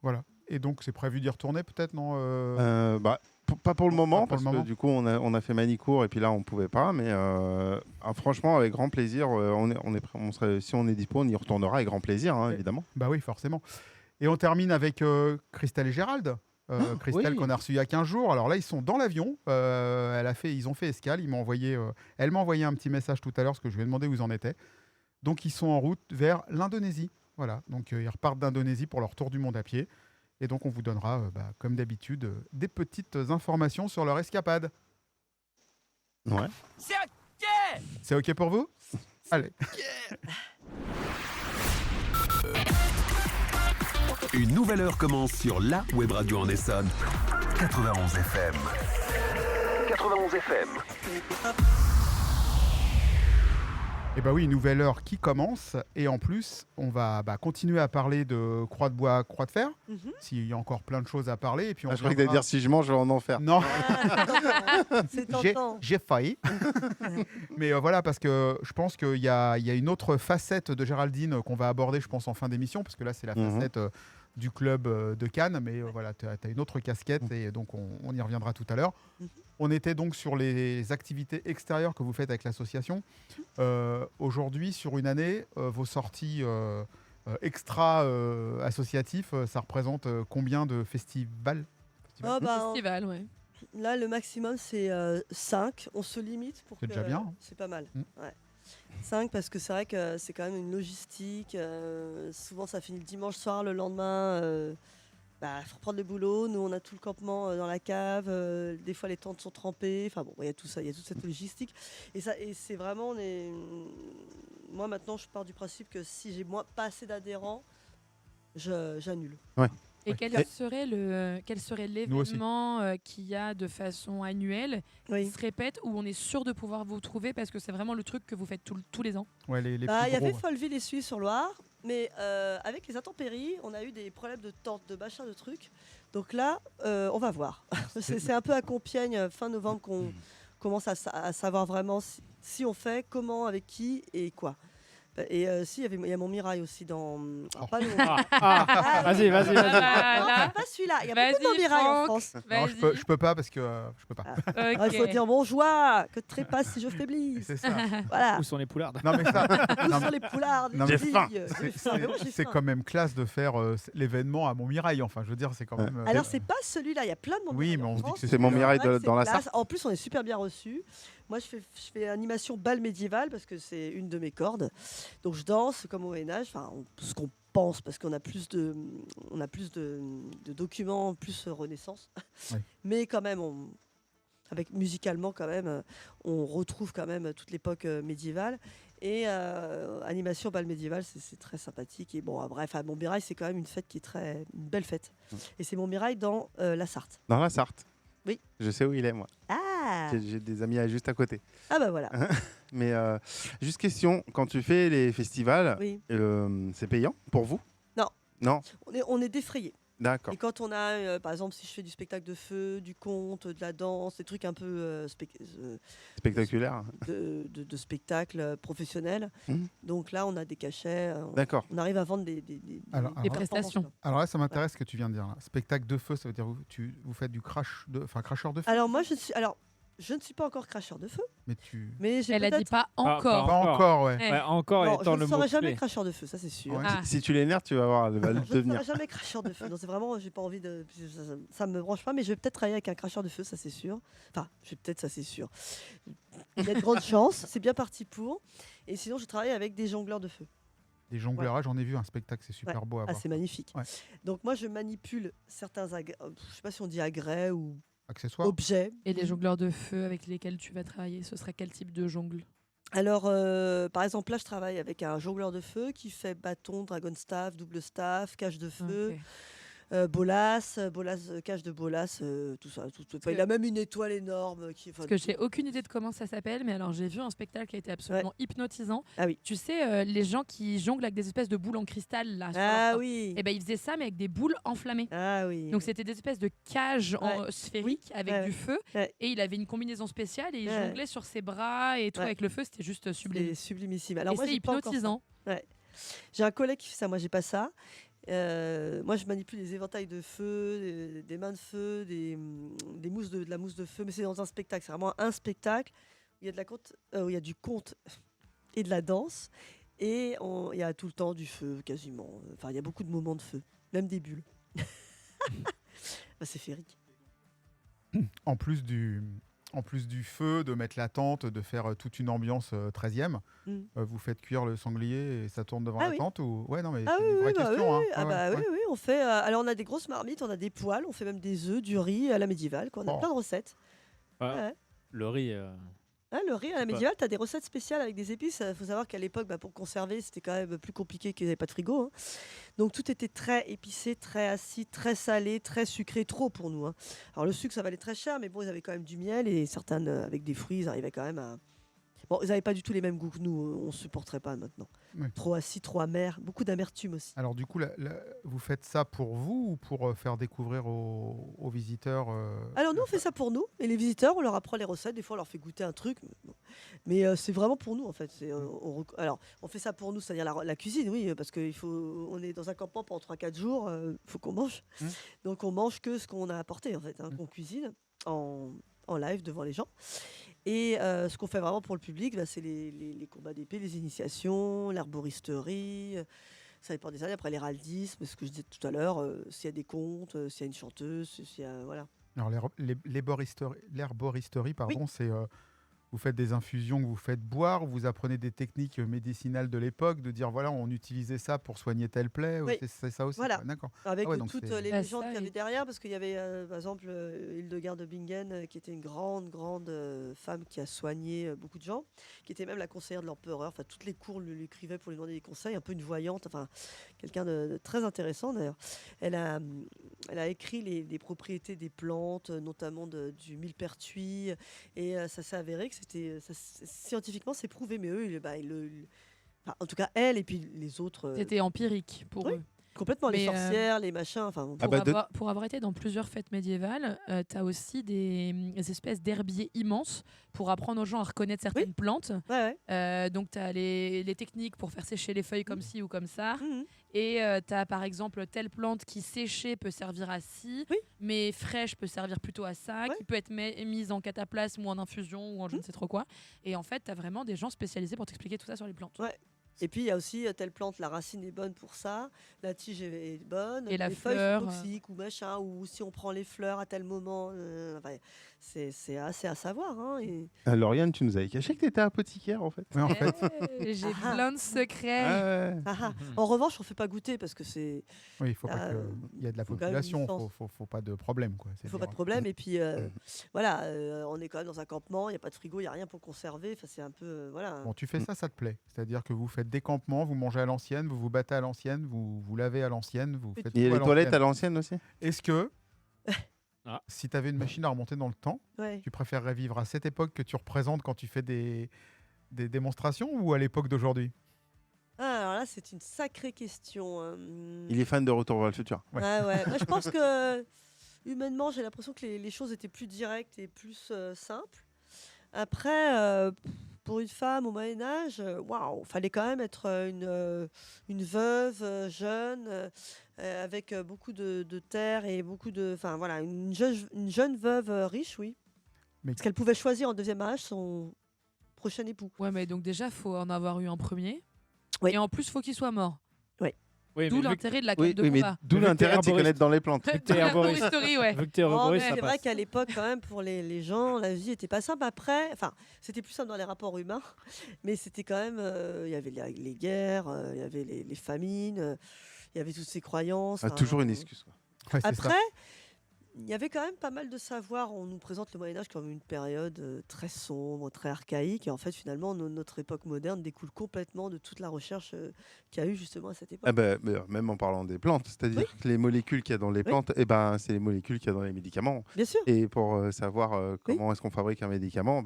Voilà. Et donc, c'est prévu d'y retourner peut-être, non Pas pour le moment, Pas pour parce le moment. que du coup, on a fait Manicourt et puis là, on ne pouvait pas. Mais franchement, avec grand plaisir, si on est dispo, on y retournera avec grand plaisir, hein, évidemment. Bah oui, forcément. Et on termine avec Christelle et Gérald. Christelle qu'on a reçu il y a 15 jours. Alors là, ils sont dans l'avion. Ils ont fait escale. Elle m'a envoyé un petit message tout à l'heure parce que je lui ai demandé où ils en étaient. Donc, ils sont en route vers l'Indonésie. Voilà. Donc, ils repartent d'Indonésie pour leur tour du monde à pied. Et donc, on vous donnera, comme d'habitude, des petites informations sur leur escapade. Ouais. C'est OK pour vous? Allez. Une nouvelle heure commence sur la web radio en Essonne. 91 FM. 91 FM. Et bah oui, une nouvelle heure qui commence. Et en plus, on va continuer à parler de croix de bois, croix de fer. S'il y a encore plein de choses à parler. Et puis Je croyais que t'allais dire si je mange, je vais en enfer. Non, C'est tentant. j'ai failli. Mais voilà, parce que je pense qu'il y a une autre facette de Géraldine qu'on va aborder, je pense, en fin d'émission. Parce que là, c'est la facette du club de Cannes. Mais voilà, tu as une autre casquette. Et donc, on y reviendra tout à l'heure. On était donc sur les activités extérieures que vous faites avec l'association. Aujourd'hui, sur une année, vos sorties extra-associatifs, ça représente combien de festivals? Festival, ouais. Là, le maximum, c'est 5. On se limite pour C'est que... déjà bien. C'est pas mal. Ouais. 5 parce que c'est vrai que c'est quand même une logistique. Souvent, ça finit le dimanche soir, le lendemain... faut reprendre le boulot. Nous, on a tout le campement dans la cave. Des fois, les tentes sont trempées. Enfin bon, il y a tout ça, il y a toute cette logistique. Et c'est vraiment... Moi, maintenant, je pars du principe que si j'ai pas assez d'adhérents, j'annule. Ouais. Et Ouais. quel serait l'événement qu'il y a de façon annuelle qui se répète où on est sûr de pouvoir vous trouver parce que c'est vraiment le truc que vous faites tous les ans? Ouais, les Il y plus avait gros, ouais. Folleville et Suisse-sur-Loire, mais avec les intempéries, on a eu des problèmes de tentes, de machin, de trucs. Donc là, on va voir. C'est un peu à Compiègne, fin novembre, qu'on commence à savoir vraiment si on fait, comment, avec qui et quoi. Et il y a mon Mirail aussi dans... Alors, pas le- Vas-y. Non, pas celui-là. Il y a beaucoup de mon Mirail en France. Non, je peux pas parce que je peux pas. Il faut dire bon joie, que trépasse si je faiblis. C'est ça. Voilà. Où sont les poulardes? Non, mais ça, Où non, sont les poulards des non, mais filles c'est- c'est quand même classe de faire l'événement à Montmirail. Enfin, je veux dire, c'est quand même. Alors, c'est pas celui-là, il y a plein de Montmirail. Oui, mais on se dit que C'est celui-là. Montmirail C'est vrai que dans la c'est Sarthe. classe. En plus, on est super bien reçus. Moi, je fais animation bal médiéval parce que c'est une de mes cordes. Donc, je danse comme au Moyen-Âge, ce qu'on pense, parce qu'on a plus de documents, plus Renaissance. Ouais. Mais quand même, avec musicalement, quand même, on retrouve quand même toute l'époque médiévale. Et animation bal médiéval, c'est très sympathique. Et bon, bref, à Montmirail, c'est quand même une fête qui est une belle fête. Et c'est Montmirail dans la Sarthe. Dans la Sarthe. Oui. Je sais où il est, moi. Ah, J'ai des amis juste à côté. Ah bah voilà. Mais juste question, quand tu fais les festivals, Oui. c'est payant pour vous? Non. Non. On est défrayé. D'accord. Et quand on a, par exemple, si je fais du spectacle de feu, du conte, de la danse, des trucs un peu Spectaculaire. de spectacle professionnel, Mhm. donc là, on a des cachets. D'accord. On arrive à vendre des prestations. Alors là, ça m'intéresse ce que tu viens de dire. Là. Spectacle de feu, ça veut dire vous faites du cracheur de feu. Alors moi, je ne suis pas encore cracheur de feu, mais j'ai Elle a dit peut-être. pas encore. Pas encore, ouais. Eh. Ouais, encore Non, étant je le ne mot serai jamais clé. cracheur de feu, ça c'est sûr. Ouais. Ah. Si tu l'énerves, tu vas voir, elle va le Je ne devenir. serai jamais cracheur de feu. Non, c'est vraiment, j'ai pas envie de. Ça me branche pas, mais je vais peut-être travailler avec un cracheur de feu, ça c'est sûr. Enfin, ça c'est sûr. Il y a de grandes chances, c'est bien parti pour. Et sinon, je travaille avec des jongleurs de feu. Des jongleurs, j'en ai vu un spectacle, c'est super beau à voir. C'est magnifique. Ouais. Donc moi, je manipule certains, je sais pas si on dit agrès ou Accessoires. objets. Et les jongleurs de feu avec lesquels tu vas travailler, ce serait quel type de jongle? Alors, par exemple, là, je travaille avec un jongleur de feu qui fait bâton, dragon staff, double staff, cage de feu, Ok. bolas, cage de bolas, tout ça. Enfin, il a même une étoile énorme. Parce que j'ai aucune idée de comment ça s'appelle, mais alors j'ai vu un spectacle qui a été absolument hypnotisant. Ah oui. Tu sais, les gens qui jonglent avec des espèces de boules en cristal là. Ah oui. Et ben ils faisaient ça, mais avec des boules enflammées. Ah oui. Donc c'était des espèces de cages sphériques avec Ouais. du feu. Ouais. Et il avait une combinaison spéciale et il Ouais. jonglait sur ses bras et tout Ouais. avec le feu. C'était juste sublime. C'est sublimissime. Alors Et moi, c'est j'ai pas encore ça. hypnotisant. J'ai un collègue qui fait ça, moi j'ai pas ça. Moi je manipule des éventails de feu, des mains de feu, de la mousse de feu, mais c'est dans un spectacle, c'est vraiment un spectacle où il y a où il y a du conte et de la danse, et il y a tout le temps du feu quasiment. Enfin, il y a beaucoup de moments de feu, même des bulles. C'est féerique. En plus du feu, de mettre la tente, de faire toute une ambiance 13e, vous faites cuire le sanglier et ça tourne devant la tente ou... Ouais, non, mais c'est une vraie question. Oui, on fait. Alors, on a des grosses marmites, on a des poêles, on fait même des œufs, du riz à la médiévale. On a plein de recettes. Ouais. Le riz. Le riz à la médiévale, tu as des recettes spéciales avec des épices. Il faut savoir qu'à l'époque, pour conserver, c'était quand même plus compliqué qu'il n'y avait pas de frigo. Hein. Donc tout était très épicé, très acide, très salé, très sucré, trop pour nous. Hein. Alors le sucre, ça valait très cher, mais bon, ils avaient quand même du miel et certaines, avec des fruits, ils arrivaient quand même à... Bon, ils n'avaient pas du tout les mêmes goûts que nous, on ne supporterait pas maintenant. Oui. Trop acide, trop amer, beaucoup d'amertume aussi. Alors du coup, vous faites ça pour vous ou pour faire découvrir aux visiteurs Alors nous, on fait ça pour nous, et les visiteurs, on leur apprend les recettes, des fois on leur fait goûter un truc, mais c'est vraiment pour nous en fait. Alors, on fait ça pour nous, c'est-à-dire la cuisine, oui, parce qu'on est dans un campement pendant 3-4 jours, il faut qu'on mange. Donc on mange que ce qu'on a apporté en fait, qu'on cuisine en live devant les gens. Et ce qu'on fait vraiment pour le public, c'est les combats d'épée, les initiations, l'herboristerie, ça dépend des années. Après l'héraldisme, ce que je disais tout à l'heure, s'il y a des contes, s'il y a une chanteuse, s'il y a... Voilà. Alors l'herboristerie, pardon, c'est... Vous faites des infusions que vous faites boire, vous apprenez des techniques médicinales de l'époque, de dire voilà, on utilisait ça pour soigner telle plaie, c'est ça aussi. Voilà. D'accord. Avec toutes les légendes qu'il y avait derrière, parce qu'il y avait par exemple Hildegard de Bingen, qui était une grande femme qui a soigné beaucoup de gens, qui était même la conseillère de l'empereur. Enfin, toutes les cours lui écrivaient pour lui demander des conseils, un peu une voyante, enfin quelqu'un de très intéressant d'ailleurs. Elle a écrit les propriétés des plantes, notamment du millepertuis, et ça s'est avéré que scientifiquement c'est prouvé, mais eux en tout cas elle et puis les autres c'était empirique pour eux complètement. Les sorcières, les machins, pour avoir été dans plusieurs fêtes médiévales, tu as aussi des espèces d'herbiers immenses pour apprendre aux gens à reconnaître certaines plantes. Donc tu as les techniques pour faire sécher les feuilles comme ci ou comme ça. Et tu as par exemple telle plante qui séchée peut servir à ci, mais fraîche peut servir plutôt à ça, qui peut être mise en cataplasme ou en infusion ou en je ne sais trop quoi. Et en fait, tu as vraiment des gens spécialisés pour t'expliquer tout ça sur les plantes. Et puis il y a aussi telle plante, la racine est bonne pour ça, la tige est bonne, et les feuilles sont toxiques ou machin, ou si on prend les fleurs à tel moment, c'est assez à savoir. Hein, Lauriane, tu nous avais caché que tu étais apothicaire en fait. Oui, en fait. J'ai plein de secrets. En revanche, on ne fait pas goûter parce que c'est... Oui, il faut pas qu'il y ait de la population, faut pas de problème. Il ne faut pas de problème, et puis voilà, on est quand même dans un campement, il n'y a pas de frigo, il n'y a rien pour conserver, c'est un peu... voilà. Bon, tu fais ça te plaît, c'est-à-dire que vous faites des campements, vous mangez à l'ancienne, vous vous battez à l'ancienne, vous lavez à l'ancienne, vous faites il y a les toilettes à l'ancienne aussi. Est-ce que Si tu avais une machine à remonter dans le temps, tu préférerais vivre à cette époque que tu représentes quand tu fais des démonstrations ou à l'époque d'aujourd'hui? Alors là, c'est une sacrée question. Il est fan de Retour vers le futur. Ouais. Moi, je pense que humainement, j'ai l'impression que les choses étaient plus directes et plus simples. Après, pour une femme au Moyen-Âge, waouh, fallait quand même être une veuve jeune, avec beaucoup de terres et beaucoup de. Enfin, voilà, une jeune veuve riche, oui. Parce qu'elle pouvait choisir en deuxième âge son prochain époux. Ouais, mais donc déjà, il faut en avoir eu un premier. Oui. Et en plus, il faut qu'il soit mort. Oui, D'où l'intérêt de la canne de mais combat. d'où l'intérêt de s'y connaître dans les plantes. L'herboristerie, ouais. Vu que t'es herboriste, C'est ça vrai passe. qu'à l'époque, quand même, pour les gens, la vie était pas simple. Après, c'était plus simple dans les rapports humains, mais c'était quand même. Il y avait les guerres, il y avait les famines, il y avait toutes ces croyances. Toujours une excuse. Quoi. Ouais, c'est Après, ça. il y avait quand même pas mal de savoir. On nous présente le Moyen-Âge comme une période très sombre, très archaïque. Et en fait, finalement, notre époque moderne découle complètement de toute la recherche qu'il y a eu justement à cette époque. Même en parlant des plantes, c'est-à-dire que les molécules qu'il y a dans les plantes, c'est les molécules qu'il y a dans les médicaments. Bien sûr. Et pour savoir comment est-ce qu'on fabrique un médicament,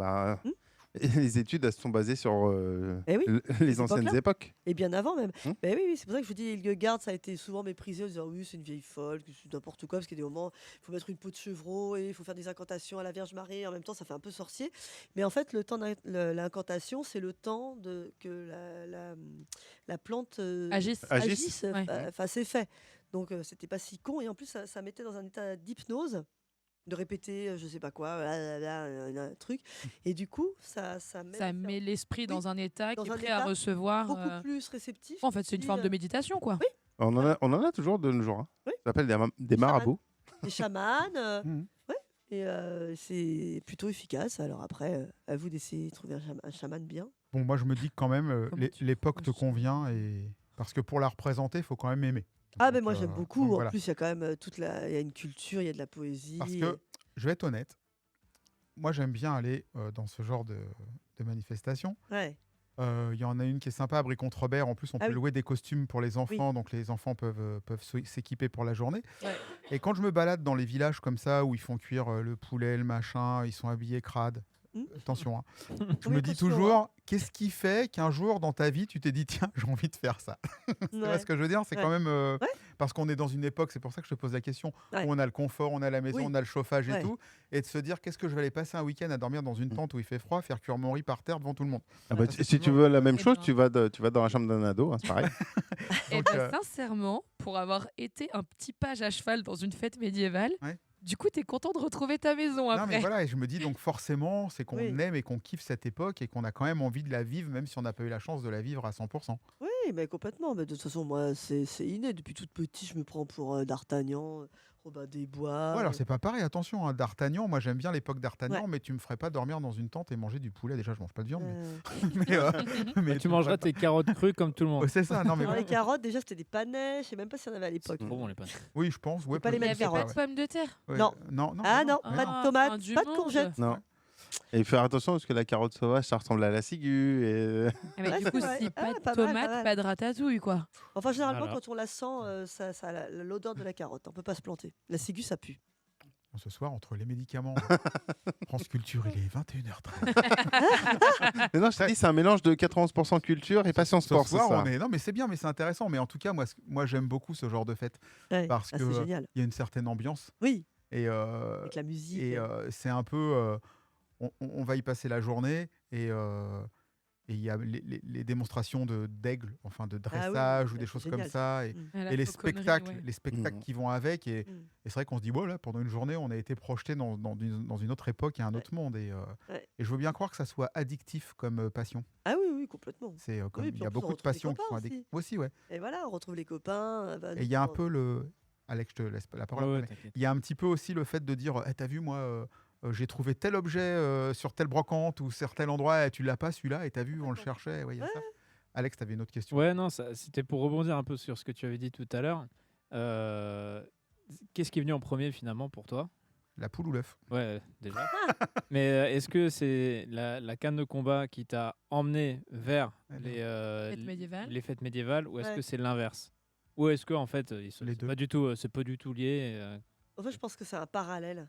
les études elles se sont basées sur les anciennes époques. Et bien avant même. Oui, c'est pour ça que je vous dis, Hildegard, ça a été souvent méprisé en disant oui, c'est une vieille folle, que c'est n'importe quoi, parce qu'il y a des moments, il faut mettre une peau de chevreau et il faut faire des incantations à la Vierge Marie. En même temps, ça fait un peu sorcier. Mais en fait, le temps de l'incantation, c'est le temps que la plante agisse. C'est fait. Donc, c'était pas si con. Et en plus, ça mettait dans un état d'hypnose, de répéter je sais pas quoi, un truc, et du coup ça met l'esprit dans un état qui est prêt à état recevoir beaucoup plus réceptif. En fait, c'est une forme de méditation, quoi. Oui. On en a toujours de nos jours. Ça s'appelle des marabouts. Des chamans. Et c'est plutôt efficace. Alors après, à vous d'essayer de trouver un chaman bien. Bon, moi je me dis que quand même l'époque te convient, parce que pour la représenter, il faut quand même aimer. Ben moi j'aime beaucoup. En plus, il y a quand même il y a une culture, il y a de la poésie. Parce que, je vais être honnête, moi j'aime bien aller dans ce genre de manifestations. Il y en a une qui est sympa à Brie-Contre-Robert. En plus, on peut louer des costumes pour les enfants, donc les enfants peuvent s'équiper pour la journée. Et quand je me balade dans les villages comme ça, où ils font cuire le poulet, le machin, ils sont habillés crades. Attention, je me dis toujours, qu'est-ce qui fait qu'un jour dans ta vie tu t'es dit tiens, j'ai envie de faire ça? Tu vois ce que je veux dire? C'est quand même parce qu'on est dans une époque, c'est pour ça que je te pose la question, où on a le confort, on a la maison, on a le chauffage et tout, et de se dire qu'est-ce que je vais aller passer un week-end à dormir dans une tente où il fait froid, faire cuire mon riz par terre devant tout le monde. Si tu veux la même chose, tu vas dans la chambre d'un ado, c'est pareil. Et sincèrement, pour avoir été un petit page à cheval dans une fête médiévale, du coup, tu es content de retrouver ta maison après. Non, mais voilà, et je me dis donc forcément, c'est qu'on aime et qu'on kiffe cette époque et qu'on a quand même envie de la vivre, même si on n'a pas eu la chance de la vivre à 100%. Oui, mais complètement. Mais de toute façon, moi, c'est inné. Depuis toute petite, je me prends pour D'Artagnan, Robin des Bois. Ouais, alors c'est pas pareil, attention, D'Artagnan, moi j'aime bien l'époque d'Artagnan, mais tu me ferais pas dormir dans une tente et manger du poulet. Déjà, je mange pas de viande. Mais tu mangeras tes carottes crues comme tout le monde. C'est ça, non mais les carottes, déjà, c'était des panais. Je sais même pas si on avait à l'époque. Bon, les panais. Oui, je pense. Pas les mêmes carottes. Pas de pommes de terre. Non. Ah non, pas de tomates, pas de courgettes. Non. Et faire attention parce que la carotte sauvage, ça ressemble à la ciguë. Et... Mais du coup, si pas de tomates, pas de ratatouille, quoi. Enfin, généralement, quand on la sent, ça a l'odeur de la carotte. On peut pas se planter. La ciguë, ça pue. Ce soir, entre les médicaments, France Culture, il est 21h13. Mais non, je te dis, c'est un mélange de 91% culture et passion sport. Ce soir, non, mais c'est bien, mais c'est intéressant. Mais en tout cas, moi j'aime beaucoup ce genre de fête. Parce qu'il y a une certaine ambiance. Oui. Et, avec la musique. Et c'est un peu... on va y passer la journée et il y a les démonstrations d'aigle, enfin de dressage ou des choses comme ça, et les spectacles qui vont avec. Et c'est vrai qu'on se dit, voilà, pendant une journée, on a été projeté dans une autre époque et un autre monde. Et je veux bien croire que ça soit addictif comme passion. Ah oui, complètement. Il y a beaucoup de passions qui sont addictives. Aussi, ouais. Et voilà, on retrouve les copains. Et il y a un peu le... Alex, je te laisse la parole. Il y a un petit peu aussi le fait de dire, t'as vu, moi... j'ai trouvé tel objet sur telle brocante ou sur tel endroit, tu l'as pas celui-là, et t'as vu, on le cherchait. Ouais, y a ça. Alex, t'avais une autre question. Ouais, non, c'était pour rebondir un peu sur ce que tu avais dit tout à l'heure. Qu'est-ce qui est venu en premier finalement pour toi? La poule ou l'œuf? Ouais, déjà. Mais est-ce que c'est la canne de combat qui t'a emmené vers les fêtes médiévales, ou est-ce que c'est l'inverse? Ou est-ce que en fait, c'est pas du tout lié En fait, je pense que c'est un parallèle.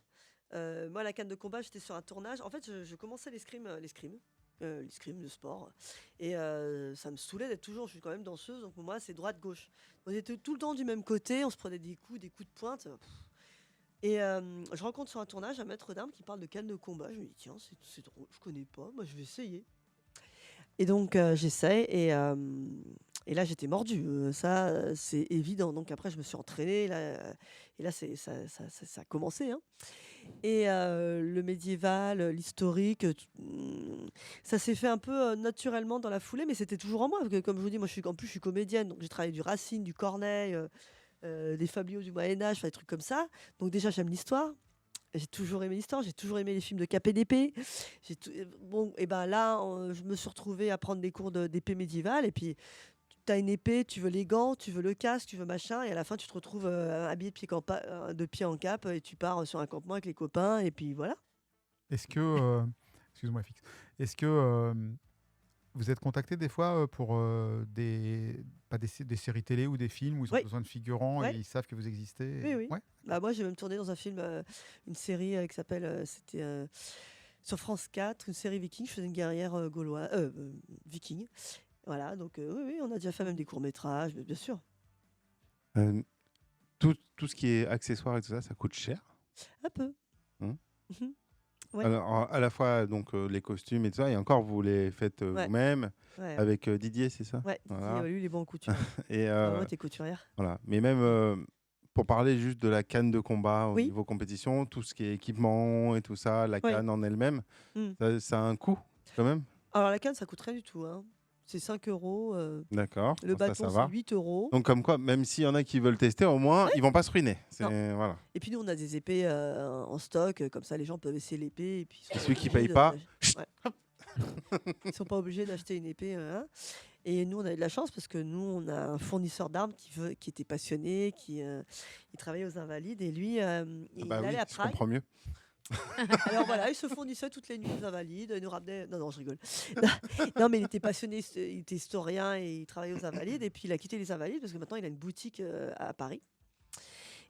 Moi, la canne de combat, j'étais sur un tournage. En fait, je commençais l'escrime de sport. Et ça me saoulait d'être toujours, je suis quand même danseuse, donc pour moi, c'est droite-gauche. On était tout le temps du même côté, on se prenait des coups de pointe. Et je rencontre sur un tournage un maître d'armes qui parle de canne de combat. Je me dis, tiens, c'est drôle, je connais pas, moi je vais essayer. Et donc j'essaie et là j'étais mordue, ça c'est évident. Donc après je me suis entraînée et là ça a commencé. Hein. Et le médiéval, l'historique, ça s'est fait un peu naturellement dans la foulée, mais c'était toujours en moi. Parce que, comme je vous dis, moi en plus je suis comédienne, donc j'ai travaillé du Racine, du Corneille, des fabliaux du Moyen-Âge, enfin, des trucs comme ça. Donc déjà j'aime l'histoire. J'ai toujours aimé l'histoire, j'ai toujours aimé les films de KPDP. Bon, et ben là, je me suis retrouvée à prendre des cours d'épée médiévale. Et puis, tu as une épée, tu veux les gants, tu veux le casque, tu veux machin. Et à la fin, tu te retrouves habillé de pied en cap et tu pars sur un campement avec les copains. Et puis voilà. Est-ce que, excuse-moi, Fix, est-ce que vous êtes contacté des fois pour des séries télé ou des films où ils ont besoin de figurants et ils savent que vous existez Oui. Ouais. Bah, moi, j'ai même tourné dans un film, une série qui s'appelle, c'était sur France 4, une série viking. Je faisais une guerrière viking. Voilà, donc oui, on a déjà fait même des courts-métrages, bien sûr. Tout ce qui est accessoires et tout ça, ça coûte cher. Un peu. Ouais. Alors, à la fois donc les costumes et tout ça, et encore vous les faites vous-même avec Didier, c'est ça? Ouais, voilà. Didier, lui, il est bon en couture. Et t'es couturière. voilà. Mais même pour parler juste de la canne de combat au niveau compétition, tout ce qui est équipement et tout ça, la canne en elle-même, ça a un coût quand même? Alors la canne, ça coûte rien du tout. Hein. C'est 5 €. D'accord. Le bâton, c'est 8 €. Donc comme quoi, même s'il y en a qui veulent tester, au moins, ils vont pas se ruiner. Voilà. Et puis nous, on a des épées en stock, comme ça les gens peuvent essayer l'épée. Et ceux qui ne payent pas, ils sont pas obligés d'acheter une épée. Et nous, on a eu de la chance parce que nous, on a un fournisseur d'armes qui était passionné, il travaillait aux Invalides et lui, il allait à Prague. Je comprends mieux. Alors voilà, il se fournissait toutes les nuits aux Invalides, il nous ramenait... Non, je rigole. Non, mais il était passionné, il était historien et il travaillait aux Invalides. Et puis il a quitté les Invalides parce que maintenant il a une boutique à Paris.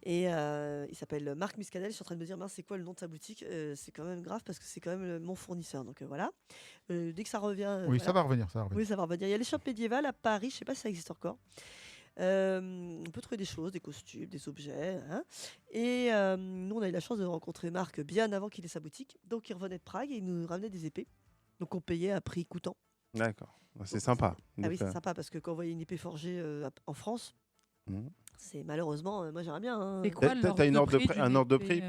Et il s'appelle Marc Muscadel. Je suis en train de me dire, mince, c'est quoi le nom de sa boutique? C'est quand même grave parce que c'est quand même mon fournisseur. Donc voilà. Dès que ça revient. Oui, ça va revenir. Oui, ça va revenir. Il y a les shops médiévales à Paris, je ne sais pas si ça existe encore. On peut trouver des choses, des costumes, des objets. Hein. Et nous, on a eu la chance de rencontrer Marc bien avant qu'il ait sa boutique. Donc, il revenait de Prague et il nous ramenait des épées. Donc, on payait à prix coûtant. D'accord. C'est sympa. Ah oui, c'est sympa parce que quand on voyait une épée forgée en France, c'est malheureusement, moi j'aimerais bien. Hein. C'est quoi un ordre de prix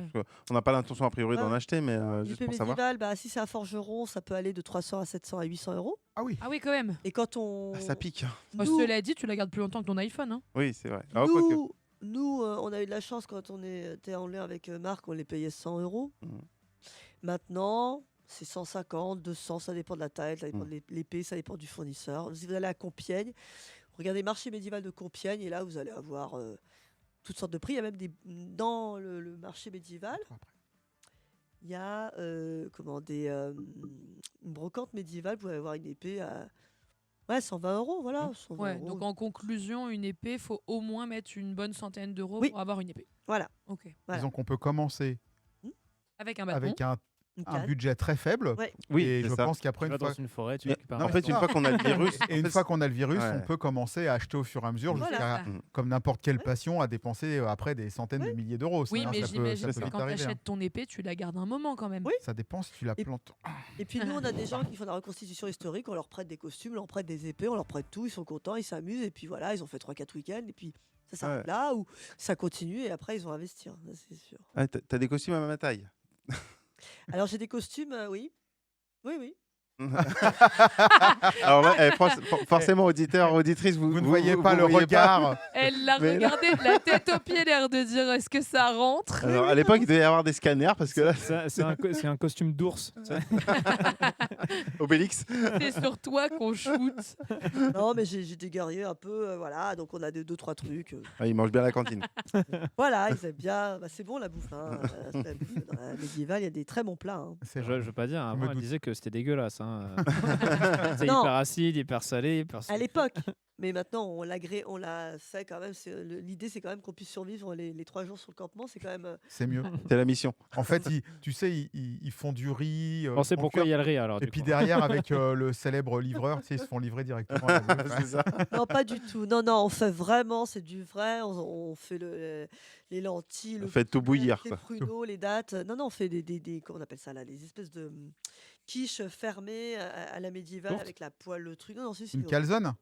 on n'a pas l'intention a priori d'en acheter, mais juste pour savoir. Bah, si c'est un forgeron, ça peut aller de 300 à 700 à 800 €. Ah oui. Ah oui, quand même. Et quand on. Ça pique. Cela dit, tu la gardes plus longtemps que ton iPhone. Hein. Oui, c'est vrai. Nous, on a eu de la chance quand on était en lien avec Marc, on les payait 100 €. Maintenant, c'est 150, 200, ça dépend de la taille, ça dépend de l'épée, ça dépend du fournisseur. Si vous allez à Compiègne, regardez marché médiéval de Compiègne et là vous allez avoir toutes sortes de prix. Il y a même dans le marché médiéval, il y a une brocante médiévale. Vous pouvez avoir une épée à 120 €. Voilà, 120 €. Donc en conclusion, une épée, il faut au moins mettre une bonne centaine d'euros pour avoir une épée. Voilà. Okay. Disons qu'on peut commencer avec un bâton. Avec un budget très faible. Oui, et je pense qu'après une fois dans une forêt, tu en fait, une fois qu'on a le virus, une fois qu'on a le virus, on peut commencer à acheter au fur et à mesure, jusqu'à, comme n'importe quelle passion, à dépenser après des centaines de milliers d'euros. Oui, mais j'imagine que quand tu achètes ton épée, tu la gardes un moment quand même. Oui. Ça dépend si tu la plantes. Et puis nous, on a des gens qui font de la reconstitution historique, on leur prête des costumes, on leur prête des épées, on leur prête tout, ils sont contents, ils s'amusent, et puis voilà, ils ont fait 3-4 week-ends, et puis ça s'arrête là, ou ça continue, et après ils vont investir, c'est sûr. Ah, t'as des costumes à ma taille? Alors j'ai des costumes, oui. Alors là, forcément, auditeurs, auditrices, vous ne voyez pas le regard. Elle l'a regardé, la tête aux pieds, l'air de dire est-ce que ça rentre. Alors à l'époque, il devait y avoir des scanners parce que là, c'est un costume d'ours. Obélix. C'est sur toi qu'on shoot. Non, mais j'ai des guerriers un peu, voilà. Donc on a 2-3 trucs. Ils mangent bien à la cantine. Voilà, ils aiment bien. Bah, c'est bon la bouffe. Hein. La bouffe dans la médiévale, il y a des très bons plats. Hein. Je veux pas dire. Avant, elle disait que c'était dégueulasse. Hein. C'est hyper acide, hyper salé. À l'époque. Mais maintenant, on l'a fait quand même. L'idée, c'est quand même qu'on puisse survivre les 3 jours sur le campement. C'est quand même. C'est mieux. C'est la mission. En fait, tu sais, ils font du riz. On sait pourquoi il y a le riz alors. Et puis derrière, avec le célèbre livreur, tu sais, ils se font livrer directement. C'est ça. Non, pas du tout. Non, on fait vraiment, c'est du vrai. On fait les lentilles, On fait tout bouillir, les quoi. pruneaux, les dattes. Non, on fait des comment on appelle ça là, des espèces de quiches fermées à la médiévale Tourte. avec la poêle, le truc. Non, Une calzone.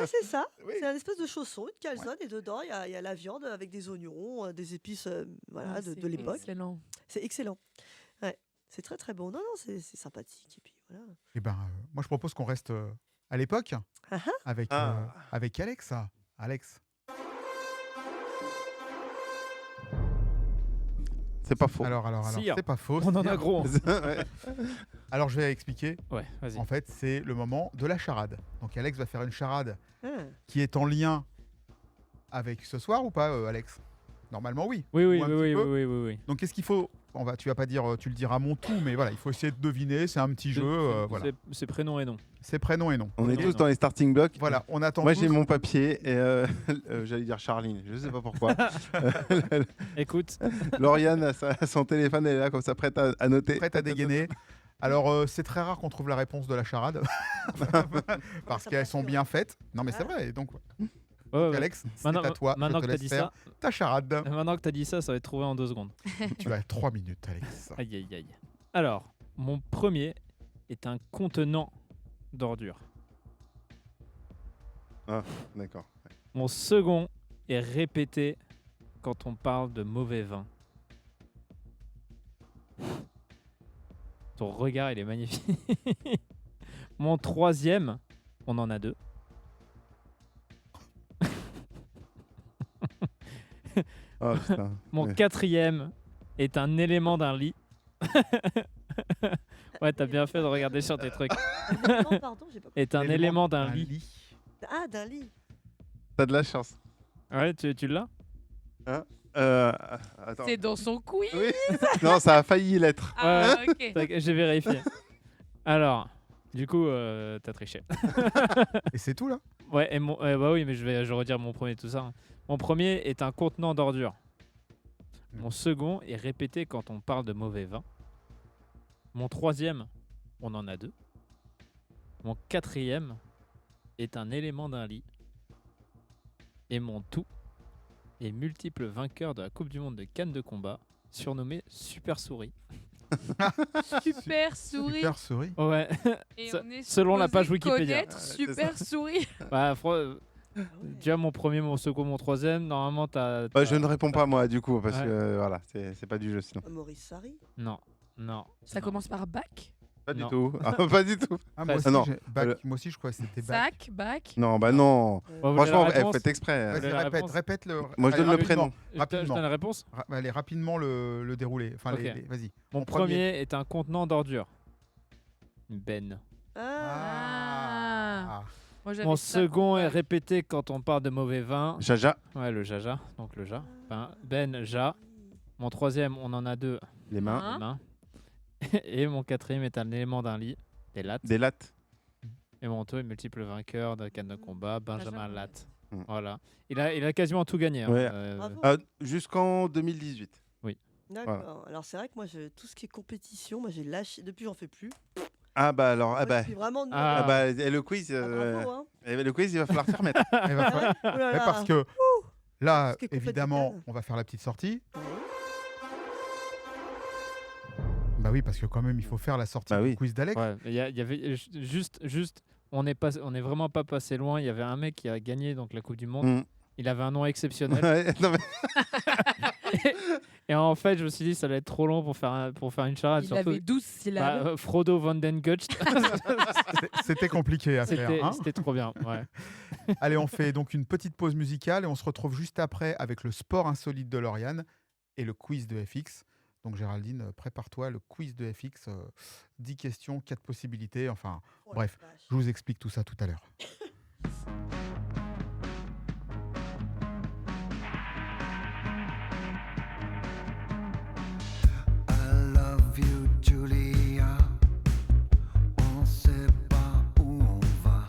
c'est ça. Oui. C'est une espèce de chausson, une calzone, et dedans il y a la viande avec des oignons, des épices, voilà, de l'époque. Excellent. C'est excellent. Ouais, c'est très très bon. Non, c'est sympathique. Et puis voilà. Eh ben, moi, je propose qu'on reste à l'époque Ah ah. avec Alex. Alex. C'est pas faux. Alors, Sire. c'est pas faux. On en a Sire. gros. Ouais. Alors, je vais expliquer. Ouais, vas-y. En fait, c'est le moment de la charade. Donc, Alex va faire une charade Ah. qui est en lien avec ce soir ou pas, Alex? Normalement, oui. Oui. Ou un petit peu. Donc, qu'est-ce qu'il faut? Tu vas pas dire, tu le diras mon tout, mais voilà, il faut essayer de deviner. C'est un petit jeu. Voilà. C'est prénom et nom. C'est prénom et nom. On est Non, tous non. dans les starting blocks. Voilà, on attend. Moi, tous. j'ai mon papier et j'allais dire Charline. Je sais pas pourquoi. Écoute, Lauriane a son téléphone, elle est là comme ça, prête à noter. Prête à dégainer. Alors, c'est très rare qu'on trouve la réponse de la charade. Parce Ça qu'elles passe sont bien. bien faites. Non, mais c'est Ah. vrai. Donc, ouais. Alex, c'est Maintenant- à toi. maintenant Je te que t'as laisse dit faire ta charade. Maintenant que tu as dit ça, ça va être trouvé en 2 secondes. Tu as 3 minutes, Alex. Aïe. Alors, mon premier est un contenant d'ordures. D'accord. Mon second est répété quand on parle de mauvais vin. Ton regard, il est magnifique. Mon troisième, on en a 2. Oh, putain. Mon Ouais. quatrième est un élément d'un lit. Ouais, t'as bien fait de regarder sur tes trucs. Non, pardon, j'ai pas compris. Est un élément d'un lit. Ah, d'un lit. T'as de la chance. Ouais, tu l'as? Attends. C'est dans son quiz. Oui. Non, ça a failli l'être. Ah, ok. J'ai vérifié. Alors, du coup, t'as triché. Et c'est tout, là? Ouais, bah oui, mais je vais redire mon premier tout ça. Mon premier est un contenant d'ordures. Mon second est répété quand on parle de mauvais vin. Mon troisième, on en a 2. Mon quatrième est un élément d'un lit. Et mon tout est multiple vainqueur de la Coupe du Monde de canne de combat, surnommé Super Souris. Super souris. Super souris. Ouais. Et Se- on est selon la supposé page Wikipédia. connaître Super souris. Bah, tu as mon premier, mon second, mon troisième. Normalement, t'as. Bah, je ne réponds pas, moi, du coup, parce Ouais. que voilà, c'est pas du jeu sinon. Maurice Sarri. Non. Ça commence par bac. Pas du Non. tout. Ah, pas du tout. Ah, moi, Ah, aussi, non. moi aussi, je crois que c'était bac. Sac, bac. Non, bah non. Bon, vous voulez Franchement, la elle réponse fait exprès. Vas-y, voulez la répète, réponse répète le. Moi, je donne Allez, le prénom. Je Rapidement. donne la réponse. Allez, rapidement le déroulé. Enfin, Ok. vas-y. Mon premier est un contenant d'ordures. Une benne. Ah. Ah. Moi, j'avais Mon sac, second est bac. répété quand on parle de mauvais vin. Jaja, Ouais, le jaja. Donc le ja. Ben, ja. Mon troisième, on en a 2. les mains, Hein Les mains. Et mon quatrième est un élément d'un lit. Des lattes. des lattes. Et mon tout est multiple vainqueur de canne de combat, Benjamin Benjamin Latte. Mm. Voilà. Il a quasiment tout gagné. hein. Ouais. Bravo. Jusqu'en 2018. D'accord. Alors c'est vrai que moi, tout ce qui est compétition, moi j'ai lâché. Depuis, j'en fais plus. Ah bah alors, Moi, je suis vraiment nulle. Ah. ah bah, et le quiz, Bravo, hein. le quiz, il va falloir s'y remettre. Il va falloir- Oh là Mais là. parce que là, Ce qui est complètement évidemment, calme. on va faire la petite sortie. Ouais. Bah oui, parce que quand même, il faut faire la sortie Bah du oui. quiz d'Alex. Ouais, il y avait juste, on est vraiment pas passé loin. Il y avait un mec qui a gagné donc la Coupe du Monde. Mm. Il avait un nom exceptionnel. Ouais, non, mais- Et en fait, je me suis dit ça allait être trop long pour faire une charade. Il surtout, avait 12 syllabes. Frodo von den Gutsch. C'était compliqué à faire. Hein. C'était trop bien. Ouais. Allez, on fait donc une petite pause musicale et on se retrouve juste après avec le sport insolite de Lauriane et le quiz de FX. Donc Géraldine, prépare-toi, le quiz de FX, 10 questions, 4 possibilités. Enfin, Oh la bref, vache. je vous explique tout ça tout à l'heure. I love you, Julia. On sait pas où on va.